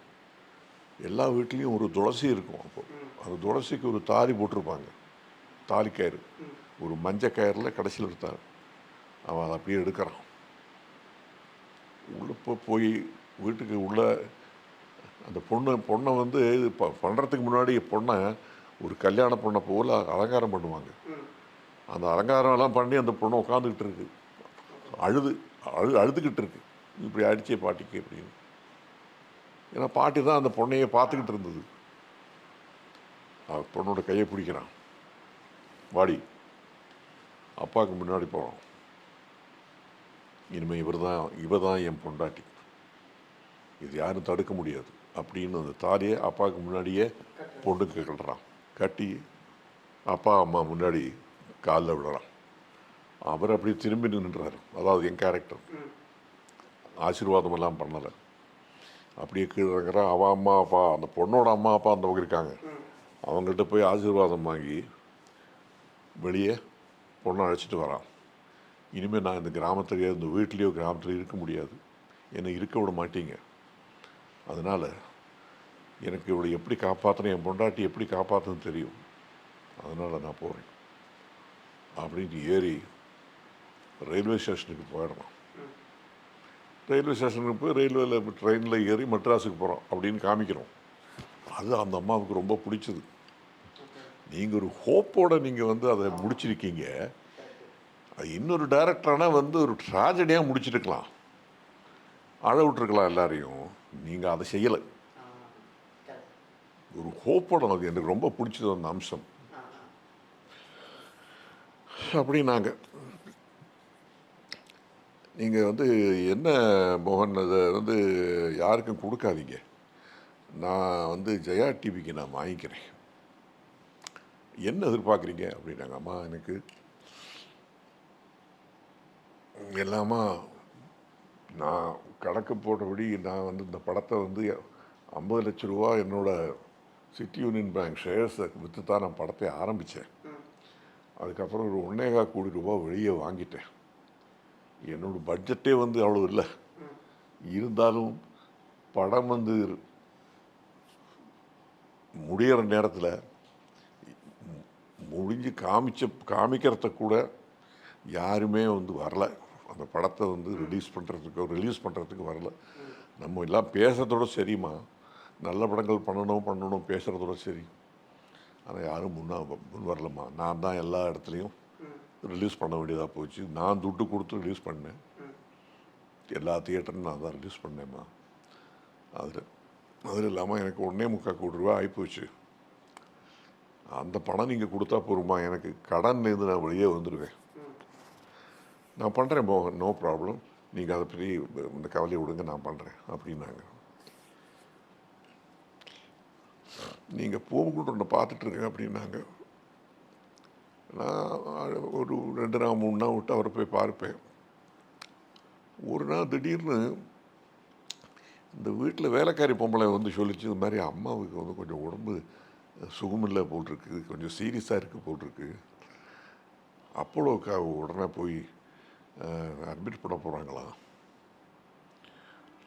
எல்லா வீட்லேயும் ஒரு துளசி இருக்கும். அப்போது அந்த துளசிக்கு ஒரு தாலி போட்டிருப்பாங்க, தாலி கயிறு, ஒரு மஞ்சள் கயிறில் கடைசியில் எடுத்தார். அவன் அதை அப்படியே எடுக்கிறான். உள்ளே போய் வீட்டுக்கு உள்ள அந்த பொண்ணை வந்து இது பண்ணுறதுக்கு முன்னாடி பொண்ணை ஒரு கல்யாண பொண்ணை போல் அலங்காரம் பண்ணுவாங்க. அந்த அலங்காரம்லாம் பண்ணி அந்த பொண்ணை உட்காந்துக்கிட்டு இருக்கு, அழுது அழுதுகிட்டு இருக்கு, இப்படி அடிச்சே பாட்டிக்கு அப்படின்னு. ஏன்னா பாட்டி தான் அந்த பொண்ணையே பார்த்துக்கிட்டு இருந்தது. பொண்ணோட கையை பிடிக்கிறான், வாடி அப்பாவுக்கு முன்னாடி போகிறோம், இனிமேல் இவ தான் என் பொண்டாட்டி, இது யாரும் தடுக்க முடியாது அப்படின்னு அந்த தாலியை அப்பாவுக்கு முன்னாடியே பொண்ணுக்கு கட்டுறான். கட்டி அப்பா அம்மா முன்னாடி காலில் விடுறான். அவர் அப்படி திரும்பி நின்றுறாரு. அதாவது என் கேரக்டர் ஆசீர்வாதம் எல்லாம் பண்ணலை, அப்படியே கீழே இறங்குறான். அவன் அம்மா அப்பா, அந்த பொண்ணோட அம்மா அப்பா அந்த பக்கம் இருக்காங்க, அவங்கள்ட்ட போய் ஆசீர்வாதம் வாங்கி வெளியே பொண்ணை அழைச்சிட்டு வரான். இனிமேல் நான் இந்த கிராமத்துலேயோ இந்த வீட்லேயோ கிராமத்தில் இருக்க முடியாது, என்னை இருக்க விட மாட்டீங்க, அதனால் எனக்கு இவளை எப்படி காப்பாற்றணும், என் பொண்டாட்டி எப்படி காப்பாற்றணும்னு தெரியும், அதனால் நான் போகிறேன் அப்படின்ட்டு ஏறி ரயில்வே ஸ்டேஷனுக்கு போயிடணும். ரயில்வே ஸ்டேஷனுக்கு போய் ரயில்வேல ட்ரெயினில் ஏறி மெட்ராஸுக்கு போகிறோம் அப்படின்னு காமிக்கிறோம். அது அந்த அம்மாவுக்கு ரொம்ப பிடிச்சது. நீங்கள் ஒரு ஹோப்போடு நீங்கள் வந்து அதை முடிச்சிருக்கீங்க, அது இன்னொரு டைரக்டரானால் வந்து ஒரு ட்ராஜடியாக முடிச்சிருக்கலாம், அழ விட்டுருக்கலாம் எல்லாரையும். நீங்கள் அதை செய்யலை. ஒரு ஹோப்போட, அது எனக்கு ரொம்ப பிடிச்சது அந்த அம்சம். அப்படின்னாங்க. நீங்கள் வந்து என்ன மோகன், அதை வந்து யாருக்கும் கொடுக்காதீங்க, நான் வந்து ஜெயா டிவிக்கு நான் வாங்கிக்கிறேன், என்ன எதிர்பார்க்குறீங்க அப்படின்னாங்க. அம்மா எனக்கு எல்லாமா நான் கணக்கு போட்டபடி நான் வந்து இந்த படத்தை வந்து 50 லட்ச ரூபா என்னோடய சிட்டி யூனியன் பேங்க் ஷேர்ஸை விற்று தான் நான் படத்தை ஆரம்பித்தேன். அதுக்கப்புறம் ஒரு 1.25 கோடி ரூபா வெளியே வாங்கிட்டேன். என்னோடய பட்ஜெட்டே வந்து அவ்வளோ இல்லை, இருந்தாலும் படம் வந்து முடிகிற நேரத்தில் முடிஞ்சு காமிக்கிறத கூட யாருமே வந்து வரல, அந்த படத்தை வந்து ரிலீஸ் பண்ணுறதுக்கு வரல. நம்ம எல்லாம் பேசுகிறதோட சரிம்மா, நல்ல படங்கள் பண்ணணும் பேசுகிறதோட சரி, ஆனால் யாரும் முன் வரலம்மா. நான் தான் எல்லா இடத்துலையும் ரிலீஸ் பண்ண வேண்டியதாக போச்சு, நான் துட்டு கொடுத்து ரிலீஸ் பண்ணேன், எல்லா தியேட்டரும் நான் தான் ரிலீஸ் பண்ணேம்மா. அதில் இல்லாமல் எனக்கு 1.25 கோடி ரூபா ஆகிப்போச்சு, அந்த பணம் நீங்கள் கொடுத்தா போருமா, எனக்கு கடன்லேருந்து நான் வெளியே வந்துடுவேன், நான் பண்ணுறேன் மோகன், நோ ப்ராப்ளம், நீங்கள் அதை பற்றி இந்த கவலையை விடுங்க, நான் பண்ணுறேன் அப்படின்னாங்க. நீங்கள் பூங்குன்றனை பார்த்துட்ருங்க அப்படின்னாங்க. நான் ஒரு 2 நாள் 3 நாள் விட்டு அவரை போய் பார்ப்பேன். ஒரு நாள் திடீர்னு இந்த வீட்டில் வேலைக்காரி பொம்பளை வந்து சொல்லிச்சு, இது மாதிரி அம்மாவுக்கு வந்து கொஞ்சம் உடம்பு சுகமில்லை போட்டிருக்கு, கொஞ்சம் சீரியஸாக இருக்குது போட்டிருக்கு, அப்போலோக்கா உடனே போய் அட்மிட் பண்ண போகிறாங்களாம்.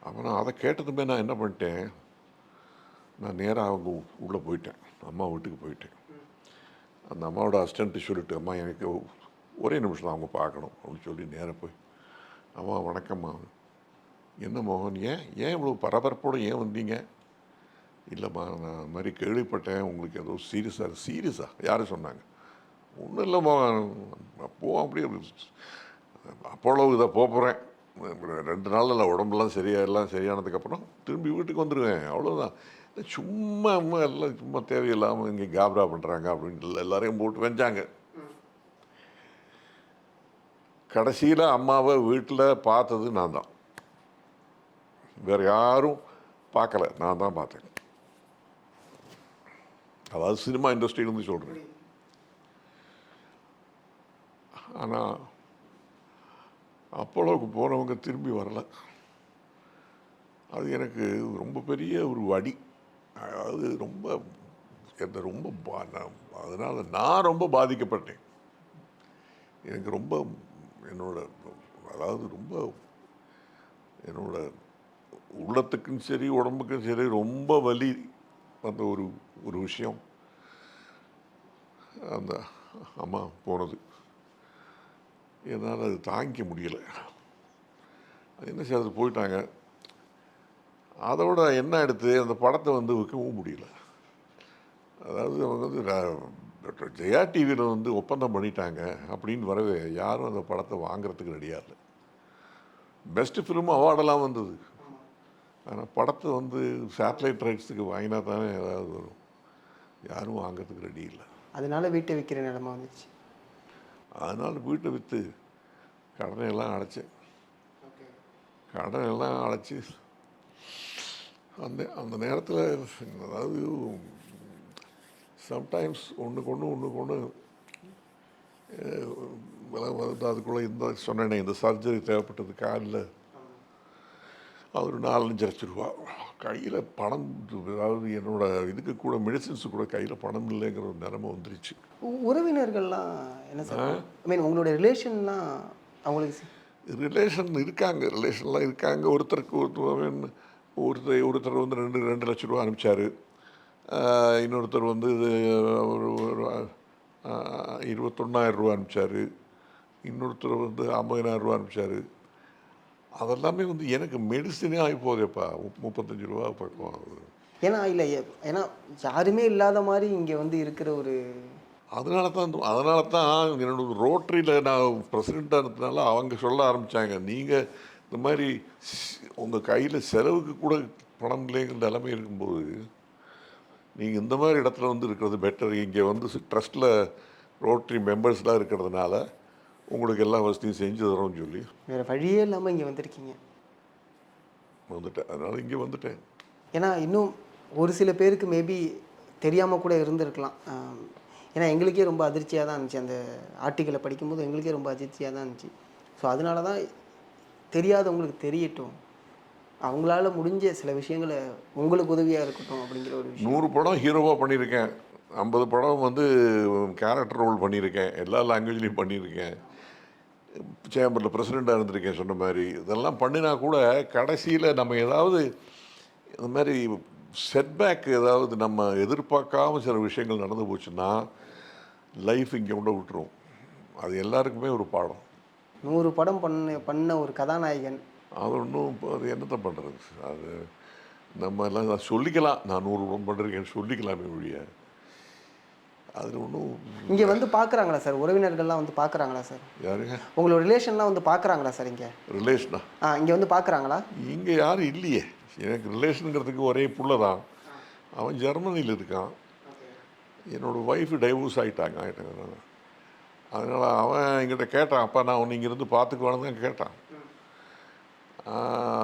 அப்புறம் அதை கேட்டதுமே நான் என்ன பண்ணிட்டேன், நான் நேராக அவங்க உள்ளே போயிட்டேன், அம்மா வீட்டுக்கு போயிட்டேன். அந்த அம்மாவோட அசிஸ்டண்ட்டு சொல்லிட்டு, அம்மா எனக்கு ஒரே நிமிஷம் அவங்க பார்க்கணும் அப்படின்னு சொல்லி நேராக போய், அம்மா வணக்கம்மா, என்ன மோகன், ஏன் இவ்வளோ பரபரப்போடு ஏன் வந்தீங்க? இல்லைம்மா நான் மாதிரி கேள்விப்பட்டேன் உங்களுக்கு ஏதோ சீரியஸாக யாரும் சொன்னாங்க? ஒன்றும் இல்லைம்மா, அப்போது அப்படியே அப்போளவு இதை போகிறேன், 2 நாளில் உடம்புலாம் எல்லாம் சரியானதுக்கப்புறம் திரும்பி வீட்டுக்கு வந்துடுவேன், அவ்வளோதான். சும்மா எல்லாம் சும்மா தேவையில்லாமல் இங்கே காப்ரா பண்ணுறாங்க அப்படின்னு எல்லாரையும் போட்டு வெஞ்சாங்க. கடைசியில் அம்மாவை வீட்டில் பார்த்தது நான் தான், வேறு யாரும் பார்க்கல, நான் தான் பார்த்தேன். அதாவது சினிமா இண்டஸ்ட்ரியிலேருந்து சொல்கிறேன். ஆனால் அப்போலோவுக்கு போனவங்க திரும்பி வரல. அது எனக்கு ரொம்ப பெரிய ஒரு வடி. அதாவது அதனால் நான் ரொம்ப பாதிக்கப்பட்டேன். எனக்கு ரொம்ப என்னோட உள்ளத்துக்கும் சரி உடம்புக்கும் சரி ரொம்ப வலி அந்த ஒரு விஷயம், அந்த அம்மா போனது என்னால் அது தாங்கிக்க முடியலை. அது என்ன செய்யறது, போயிட்டாங்க. அதோட என்ன எடுத்து அந்த படத்தை வந்து விற்கவும் முடியல. அதாவது அவங்க வந்து ஜெயா டிவியில் வந்து ஒப்பந்தம் பண்ணிட்டாங்க அப்படின்னு வரவே யாரும் அந்த படத்தை வாங்கிறதுக்கு ரெடியாக இல்லை. பெஸ்ட்டு ஃபிலிம் அவார்டெல்லாம் வந்தது. ஆனால் படத்தை வந்து சேட்டலைட் ரைட்ஸுக்கு வாங்கினா தானே ஏதாவது வரும். யாரும் வாங்கிறதுக்கு ரெடி இல்லை. அதனால வீட்டை விற்கிற நிலைமை வந்துச்சு. அதனால் வீட்டை விற்று கடனையெல்லாம் அடைச்சேன். கடனெல்லாம் அடைச்சி அந்த நேரத்தில் அதாவது சம்டைம்ஸ் ஒன்றுக்கு ஒன்று வந்து அதுக்குள்ளே இந்த சொன்னேனே இந்த சர்ஜரி தேவைப்பட்டது காலில், அது ஒரு 4-5 லட்ச ரூபா கையில் பணம். அதாவது என்னோட இதுக்கு கூட மெடிசின்ஸு கூட கையில் பணம் இல்லைங்கிற ஒரு நிலைமை வந்துருச்சு. உறவினர்கள்லாம் என்ன சார், ஐ மீன் உங்களுடைய ரிலேஷன்லாம் அவங்களுக்கு ரிலேஷன் ரிலேஷன்லாம் இருக்காங்க. ஒருத்தருக்கு ஒருத்தர் வந்து 2 லட்ச ரூபா அனுப்பிச்சார். இன்னொருத்தர் வந்து ஒரு 21,000 ரூபா அனுப்பிச்சார். இன்னொருத்தர் வந்து 50,000 ரூபா அனுப்பிச்சார். அதெல்லாமே வந்து எனக்கு மெடிசனே ஆகி போதேப்பா, 35 ரூபா பக்கம் ஆகுது. ஏன்னா இல்லை, ஏன்னா யாருமே இல்லாத மாதிரி இங்கே வந்து இருக்கிற ஒரு, அதனால தான் என்னோட ரோட்டரியில் நான் பிரசிடெண்ட்டாக இருந்ததுனால அவங்க சொல்ல ஆரம்பித்தாங்க, நீங்கள் இந்த மாதிரி உங்கள் கையில் செலவுக்கு கூட பணம் இல்லைங்கிற நிலைமை இருக்கும்போது நீங்கள் இந்த மாதிரி இடத்துல வந்து இருக்கிறது பெட்டர். இங்கே வந்து ட்ரஸ்ட்டில் ரோட்டரி மெம்பர்ஸ்லாம் இருக்கிறதுனால உங்களுக்கு எல்லா வசதியும் செஞ்சு தரோம்னு சொல்லி வேறு வழியே இல்லாமல் இங்கே வந்திருக்கீங்க. வந்துட்டேன். அதனால் இங்கே வந்துட்டேன். ஏன்னா இன்னும் ஒரு சில பேருக்கு மேபி தெரியாமல் கூட இருந்திருக்கலாம். ஏன்னா எங்களுக்கே ரொம்ப அதிர்ச்சியாக தான் இருந்துச்சு, அந்த ஆர்டிக்கலை படிக்கும்போது எங்களுக்கே ரொம்ப அதிர்ச்சியாக தான் இருந்துச்சு. ஸோ அதனால தான் தெரியாதவங்களுக்கு தெரியட்டும், அவங்களால முடிஞ்ச சில விஷயங்களை உங்களுக்கு உதவியாக இருக்கட்டும் அப்படிங்கிற ஒரு விஷயம். 100 படம் ஹீரோவாக பண்ணியிருக்கேன், 50 படம் வந்து கேரக்டர் ரோல் பண்ணியிருக்கேன், எல்லா லாங்குவேஜ்லேயும் பண்ணியிருக்கேன், சேம்பரில் பிரசிடெண்ட்டாக இருந்திருக்கேன் சொன்ன மாதிரி. இதெல்லாம் பண்ணினா கூட கடைசியில் நம்ம ஏதாவது இந்த மாதிரி செட்பேக் ஏதாவது நம்ம எதிர்பார்க்காம சில விஷயங்கள் நடந்து போச்சுன்னா லைஃப் இங்கே கொண்டு விட்டுரும். அது எல்லாருக்குமே ஒரு பாடம். 100 படம் பண்ண ஒரு கதாநாயகன், அது ஒன்றும் அது என்னத்தை பண்ணுறது, அது நம்ம எல்லாம் நான் சொல்லிக்கலாம், நான் 100 படம் பண்ணுறேன்னு சொல்லிக்கலாமே ஒழிய அது ஒன்றும். இங்கே வந்து பார்க்குறாங்களா சார், உறவினர்கள்லாம் வந்து பார்க்குறாங்களா சார்? யாருங்க? உங்களோட ரிலேஷன்லாம் வந்து பார்க்குறாங்களா சார் இங்கே? ரிலேஷனா? இங்கே வந்து பார்க்குறாங்களா? இங்கே யாரும் இல்லையே. எனக்கு ரிலேஷனுங்கிறதுக்கு ஒரே புள்ள தான், அவன் ஜெர்மனியில் இருக்கான். என்னோடய ஒய்ஃபு டைவோர்ஸ் ஆகிட்டாங்க. அதனால் அவன் என்கிட்ட கேட்டான், அப்பா நான் உன்னை இங்கேருந்து பார்த்துக்குவான்னு தான் கேட்டான்.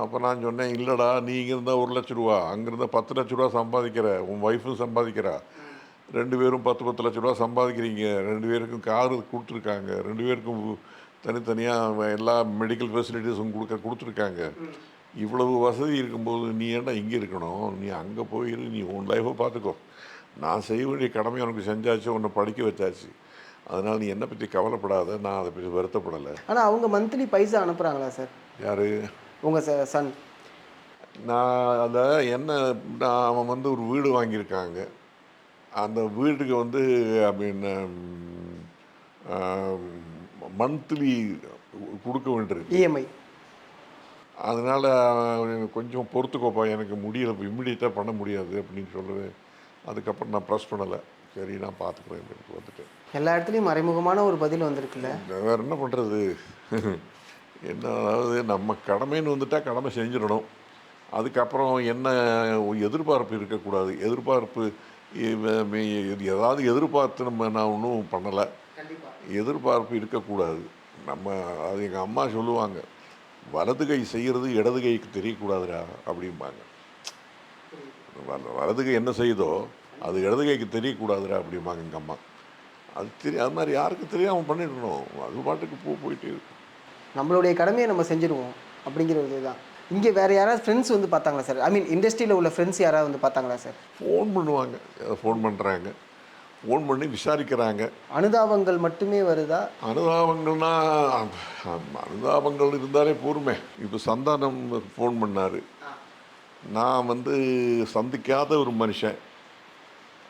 அப்போ நான் சொன்னேன், இல்லைடா நீ இங்கே இருந்தால் 1 லட்ச ரூபா, அங்கே இருந்தால் 10 லட்ச ரூபா சம்பாதிக்கிற, உன் ஒய்ஃபும் சம்பாதிக்கிறா, 2 பேரும் 10 லட்ச ரூபா சம்பாதிக்கிறீங்க, 2 பேருக்கும் காரு கொடுத்துருக்காங்க, 2 பேருக்கும் தனித்தனியாக எல்லா மெடிக்கல் ஃபெசிலிட்டிஸும் கொடுத்துருக்காங்க. இவ்வளவு வசதி இருக்கும்போது நீ ஏன்டா இங்கே இருக்கணும், நீ அங்கே போயிரு, நீ உன் லைஃப்பை பார்த்துக்கோ, நான் செய்ய வேண்டிய கடமை உனக்கு செஞ்சாச்சு, உன்னை படிக்க வச்சாச்சு, அதனால் நீ என்னை பற்றி கவலைப்படாத, நான் அதை பற்றி வருத்தப்படலை. ஆனால் அவங்க மந்த்லி பைசா அனுப்புகிறாங்களா சார்? யார்? உங்கள் சன். நான் அதை அவன் வந்து ஒரு வீடு வாங்கியிருக்காங்க, அந்த வீட்டுக்கு வந்து அப்படின்னு மந்த்லி கொடுக்க வேண்டியிருக்கு, இஎம்ஐ. அதனால் கொஞ்சம் பொறுத்துக்கோப்பா, எனக்கு முடியலை, இம்மிடியட்டாக பண்ண முடியாது அப்படின்னு சொல்லவே, அதுக்கப்புறம் நான் ப்ரெஸ் பண்ணலை, சரி நான் பார்த்துக்குறேன் அப்படின்னு வந்துட்டேன். எல்லா இடத்துலையும் மறைமுகமான ஒரு பதில் வந்திருக்குல்ல, வேறு என்ன பண்ணுறது. என்ன, அதாவது நம்ம கடமைன்னு வந்துட்டால் கடமை செஞ்சிடணும், அதுக்கப்புறம் என்ன எதிர்பார்ப்பு இருக்கக்கூடாது. எதிர்பார்ப்பு ஏதாவது எதிர்பார்த்து நான் ஒன்றும் பண்ணலை, எதிர்பார்ப்பு இருக்கக்கூடாது. நம்ம அது எங்கள் அம்மா சொல்லுவாங்க, வலது கை செய்கிறது இடது கைக்கு தெரியக்கூடாதுடா அப்படிம்பாங்க. வலது கை என்ன செய்யுதோ அது இடது கைக்கு தெரியக்கூடாதுடா அப்படிம்பாங்க எங்கள் அம்மா. அது மாதிரி யாருக்கும் தெரியாமல் பண்ணிடணும், அது பாட்டுக்கு போயிட்டே இருக்கும். நம்மளுடைய கடமையை நம்ம செஞ்சுருவோம் அப்படிங்கிற ஒரு இதுதான். இங்கே வேறு யாராவது ஃப்ரெண்ட்ஸ் வந்து பார்த்தாங்களா சார்? ஐ மீன் இண்டஸ்ட்ரியில் உள்ள ஃப்ரெண்ட்ஸ் யாராவது வந்து பார்த்தாங்களா சார்? ஃபோன் பண்ணுவாங்க, ஃபோன் பண்ணுறாங்க, ஃபோன் பண்ணி விசாரிக்கிறாங்க. அனுதாபங்கள் மட்டுமே வருதா? அனுதாபங்கள் இருந்தாலே போருமே. இப்போ சந்தானம் ஃபோன் பண்ணார், நான் வந்து சந்திக்காத ஒரு மனுஷன்,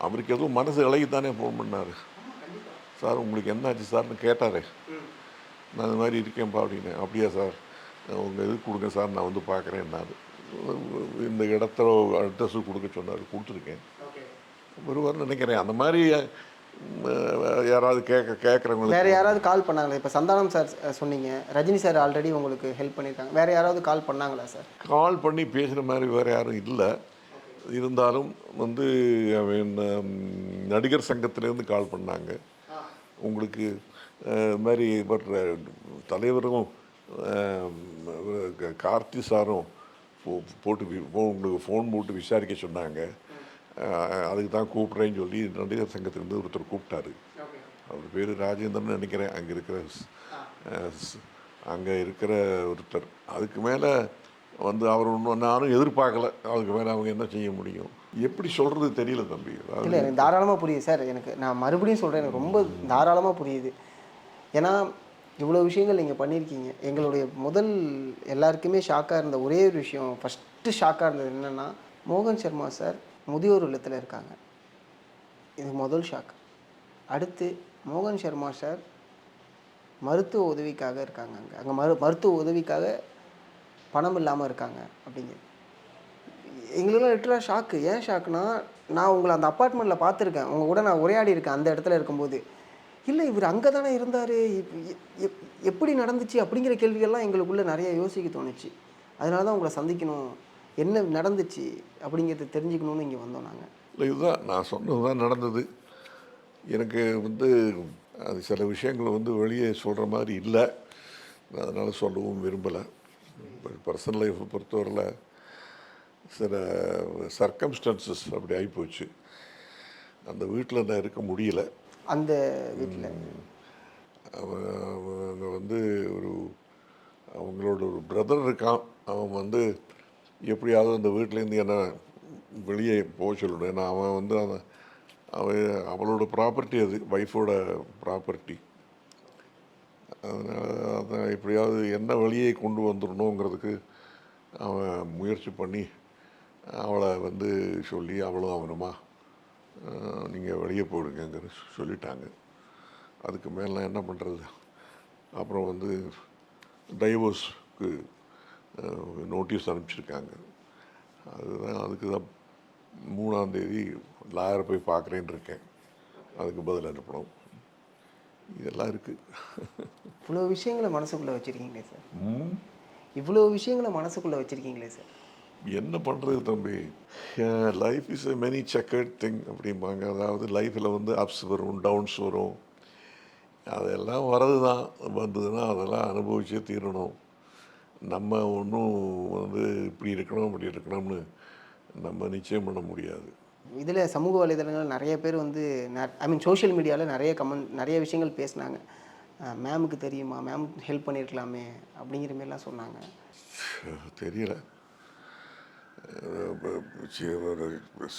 அவருக்கு எதுவும் மனசு இலகித்தானே ஃபோன் பண்ணார். சார் உங்களுக்கு என்ன ஆச்சு சார்னு கேட்டார். நான் இந்த மாதிரி இருக்கேன்ப்பா அப்படின்னு. அப்படியா சார், உங்கள் இது கொடுங்க சார், நான் வந்து பார்க்குறேன்னாரு. இந்த இடத்துல அட்ரஸு கொடுக்க சொன்னார், கொடுத்துருக்கேன். வருவார்னு நினைக்கிறேன். அந்த மாதிரி யாராவது கேட்குறவங்களுக்கு வேறு யாராவது கால் பண்ணாங்களா? இப்போ சந்தானம் சார் சொன்னீங்க, ரஜினி சார் ஆல்ரெடி உங்களுக்கு ஹெல்ப் பண்ணியிருக்காங்க. வேறு யாராவது கால் பண்ணாங்களா சார்? கால் பண்ணி பேசுகிற மாதிரி வேறு யாரும் இல்லை. இருந்தாலும் வந்து நடிகர் சங்கத்திலேருந்து கால் பண்ணாங்க. உங்களுக்கு இது மாதிரி தலைவரும் கார்த்தி சாரும் போட்டு உங்களுக்கு ஃபோன் போட்டு விசாரிக்க சொன்னாங்க. அதுக்கு தான் கூப்பிட்றேன்னு சொல்லி நடிகர் சங்கத்திலேருந்து ஒருத்தர் கூப்பிட்டாரு. அவர் பேர் ராஜேந்திரன் நினைக்கிறேன். அங்கே இருக்கிற ஒருத்தர். அதுக்கு மேலே வந்து அவர் ஒன்றும் நானும் எதிர்பார்க்கல. அதுக்கு மேலே அவங்க என்ன செய்ய முடியும், எப்படி சொல்கிறது தெரியல தம்பி. இல்லை, எனக்கு தாராளமாக புரியுது சார். நான் மறுபடியும் சொல்கிறேன், எனக்கு ரொம்ப தாராளமாக புரியுது. ஏன்னா இவ்வளோ விஷயங்கள் நீங்கள் பண்ணியிருக்கீங்க. எங்களுடைய முதல் எல்லாருக்குமே ஷாக்காக இருந்த ஒரே ஒரு விஷயம், ஃபஸ்ட்டு ஷாக்காக இருந்தது என்னென்னா, மோகன் சர்மா சார் முதியோர் இல்லத்தில் இருக்காங்க. இது முதல் ஷாக். அடுத்து மோகன் சர்மா சார் மருத்துவ உதவிக்காக இருக்காங்க. அங்கே மருத்துவ உதவிக்காக பணம் இல்லாமல் இருக்காங்க அப்படிங்கிறது எங்களுக்கெல்லாம் லிட்டராக ஷாக்கு. ஏன் ஷாக்குனா, நான் உங்களை அந்த அப்பார்ட்மெண்ட்டில் பார்த்துருக்கேன், உங்கள் கூட நான் உரையாடி இருக்கேன் அந்த இடத்துல இருக்கும்போது. இல்லை, இவர் அங்கே தானே இருந்தார், எப்படி நடந்துச்சு அப்படிங்கிற கேள்விகள்லாம் எங்களுக்குள்ளே நிறைய யோசிக்க தோணுச்சு. அதனால தான் உங்களை சந்திக்கணும், என்ன நடந்துச்சு அப்படிங்கிறத தெரிஞ்சுக்கணுன்னு இங்கே வந்தோம் நாங்கள். இல்லை, இதுதான் நான் சொன்னது தான் நடந்தது. எனக்கு வந்து அது சில விஷயங்கள் வந்து வெளியே சொல்கிற மாதிரி இல்லை. அதனால் சொல்லவும் விரும்பலை. பர்சனல் லைஃப்பை பொறுத்தவரையில் சில சர்க்கம்ஸ்டன்சஸ் அப்படி ஆகிப்போச்சு. அந்த வீட்டில் நான் இருக்க முடியல. அந்த வீட்டில் அவங்க வந்து அவங்களோட ஒரு பிரதர் இருக்கான். அவன் வந்து எப்படியாவது அந்த வீட்டிலேருந்து என்ன வெளியே போக சொல்லணும். ஏன்னா அவன் வந்து அவளோட ப்ராப்பர்ட்டி, அது ஒய்ஃபோட ப்ராப்பர்ட்டி. அதனால் அதை எப்படியாவது என்ன வெளியே கொண்டு வந்துடணுங்கிறதுக்கு அவன் முயற்சி பண்ணி அவளை வந்து சொல்லி அவளும் அவனுமா நீங்கள் வெளியே போடுங்கிற சொல்லிட்டாங்க. அதுக்கு மேலாம் என்ன பண்ணுறது. அப்புறம் வந்து டைவோர்ஸ்க்கு நோட்டீஸ் அனுப்பிச்சிருக்காங்க. அதுக்கு தான் 3ஆம் தேதி லாயரை போய் பார்க்குறேன்னு இருக்கேன். அதுக்கு பதில் அனுப்பணும். இதெல்லாம் இருக்குது. இவ்வளோ விஷயங்களை மனசுக்குள்ளே வச்சுருக்கீங்களே சார். இவ்வளோ விஷயங்களை மனசுக்குள்ளே வச்சுருக்கீங்களே சார். என்ன பண்ணுறது தம்பி, life is a many chequered thing அப்படிம்பாங்க. அதாவது லைஃப்பில் வந்து அப்ஸ் வரும், டவுன்ஸ் வரும். அதெல்லாம் வரது தான். வந்ததுன்னா அதெல்லாம் அனுபவிச்சே தீரணும். நம்ம ஒன்றும் வந்து இப்படி இருக்கணும் அப்படி இருக்கணும்னு நம்ம நிச்சயம் பண்ண முடியாது. இதில் சமூக வலைதளங்கள் நிறைய பேர் வந்து சோஷியல் மீடியாவில் நிறைய விஷயங்கள் பேசினாங்க. மேமுக்கு தெரியுமா, மேம் ஹெல்ப் பண்ணியிருக்கலாமே அப்படிங்கிற மாதிரிலாம் சொன்னாங்க. தெரியல.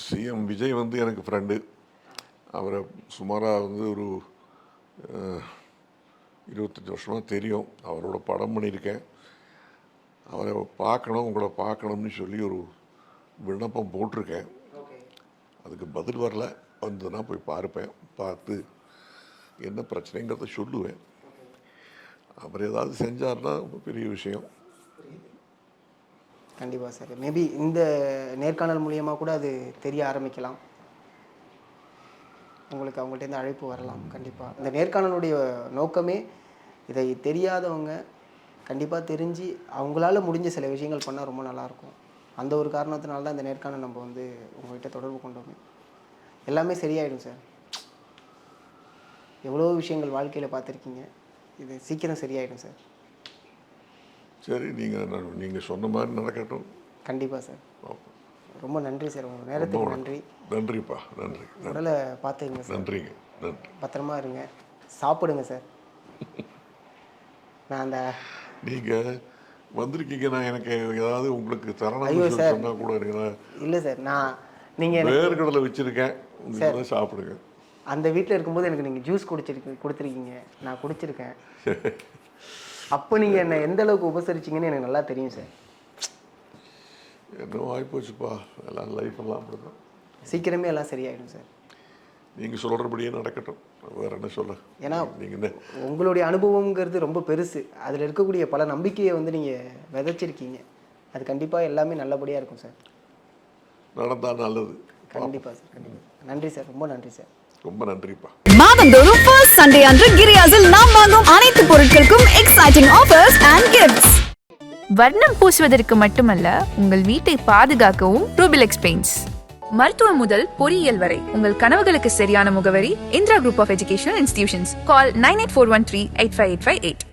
சிஎம் விஜய் வந்து எனக்கு ஃப்ரெண்டு. அவரை சுமாராக வந்து ஒரு 25 வருஷமாக தெரியும். அவரோட படம் பண்ணியிருக்கேன். அவரை பார்க்கணும், உங்களை பார்க்கணும்னு சொல்லி ஒரு விண்ணப்பம் போட்டிருக்கேன். அதுக்கு பதில் வரல. வந்ததுன்னா போய் பார்ப்பேன். பார்த்து என்ன பிரச்சனைங்கிறத சொல்லுவேன். அவர் ஏதாவது செஞ்சார்னா பெரிய விஷயம். கண்டிப்பாக சார். மேபி இந்த நேர்காணல் மூலியமாக கூட அது தெரிய ஆரம்பிக்கலாம். உங்களுக்கு அவங்கள்ட்ட அழைப்பு வரலாம். கண்டிப்பாக இந்த நேர்காணலுடைய நோக்கமே இதை தெரியாதவங்க கண்டிப்பாக தெரிஞ்சு அவங்களால முடிஞ்ச சில விஷயங்கள் பண்ணால் ரொம்ப நல்லாயிருக்கும். அந்த ஒரு காரணத்தினால தான் இந்த நேர்காணல் நம்ம வந்து உங்கள்கிட்ட தொடர்பு கொண்டோமே. எல்லாமே சரியாயிடும் சார். எவ்வளோ விஷயங்கள் வாழ்க்கையில் பார்த்துருக்கீங்க. இது சீக்கிரம் சரியாயிடும் சார். சரி, நீங்கள் சொன்ன மாதிரி நடக்கட்டும். கண்டிப்பாக சார். ரொம்ப நன்றி சார், உங்கள் நேரத்துக்கு நன்றி. நன்றிப்பா, நன்றி. உடலை பார்த்துக்குங்க சார். நன்றிங்க, நன்றி. பத்திரமா இருங்க, சாப்பிடுங்க சார். நான் அந்த நீங்கள் வந்திருக்கீங்க, நான் எனக்கு ஏதாவது உங்களுக்கு தரணும் சொன்னால் கூட இல்லை சார். நீங்கள் வேர்க்கடலை வச்சுருக்கேன், உங்களுக்கு சாப்பிடுங்க. அந்த வீட்டில் இருக்கும்போது எனக்கு நீங்கள் ஜூஸ் கொடுத்துருக்கீங்க, நான் குடிச்சிருக்கேன். அப்போ நீங்கள் என்னை எந்த அளவுக்கு உபசரிச்சிங்கன்னு எனக்கு நல்லா தெரியும் சார். என்ன ஆகிப்போச்சுப்பா, எல்லாம் லைஃப்பெல்லாம் அப்படி தான். சீக்கிரமே எல்லாம் சரியாயிடும் சார். நீங்கள் சொல்கிறபடியே நடக்கட்டும். வேறு என்ன சொல்ல. ஏன்னா நீங்கள் உங்களுடைய அனுபவங்கிறது ரொம்ப பெருசு. அதில் இருக்கக்கூடிய பல நம்பிக்கையை வந்து நீங்கள் விதைச்சிருக்கீங்க. அது கண்டிப்பாக எல்லாமே நல்லபடியாக இருக்கும் சார். நடந்தால் நல்லது. கண்டிப்பாக சார், கண்டிப்பாக. நன்றி சார், ரொம்ப நன்றி சார். ரொம்ப நன்றிப்பா. மாதந்தோறும் ஃபர்ஸ்ட் சண்டே அன்று கிரியாஸில் நாம் வாங்கும் அனைத்து பொருட்களுக்கும் எக்ஸைட்டிங் ஆஃபர்ஸ் அண்ட் கிஃப்ட்ஸ். வர்ணம் பூசுவதற்கு மட்டுமல்ல, உங்கள் வீட்டை பாதுகாக்கவும் ரூபிலெக்ஸ் பெயிண்ட்ஸ். மருத்துவம் முதல் பொறியியல் வரை உங்கள் கனவுகளுக்கு சரியான முகவரி Indira group of educational institutions. Call 9841385858.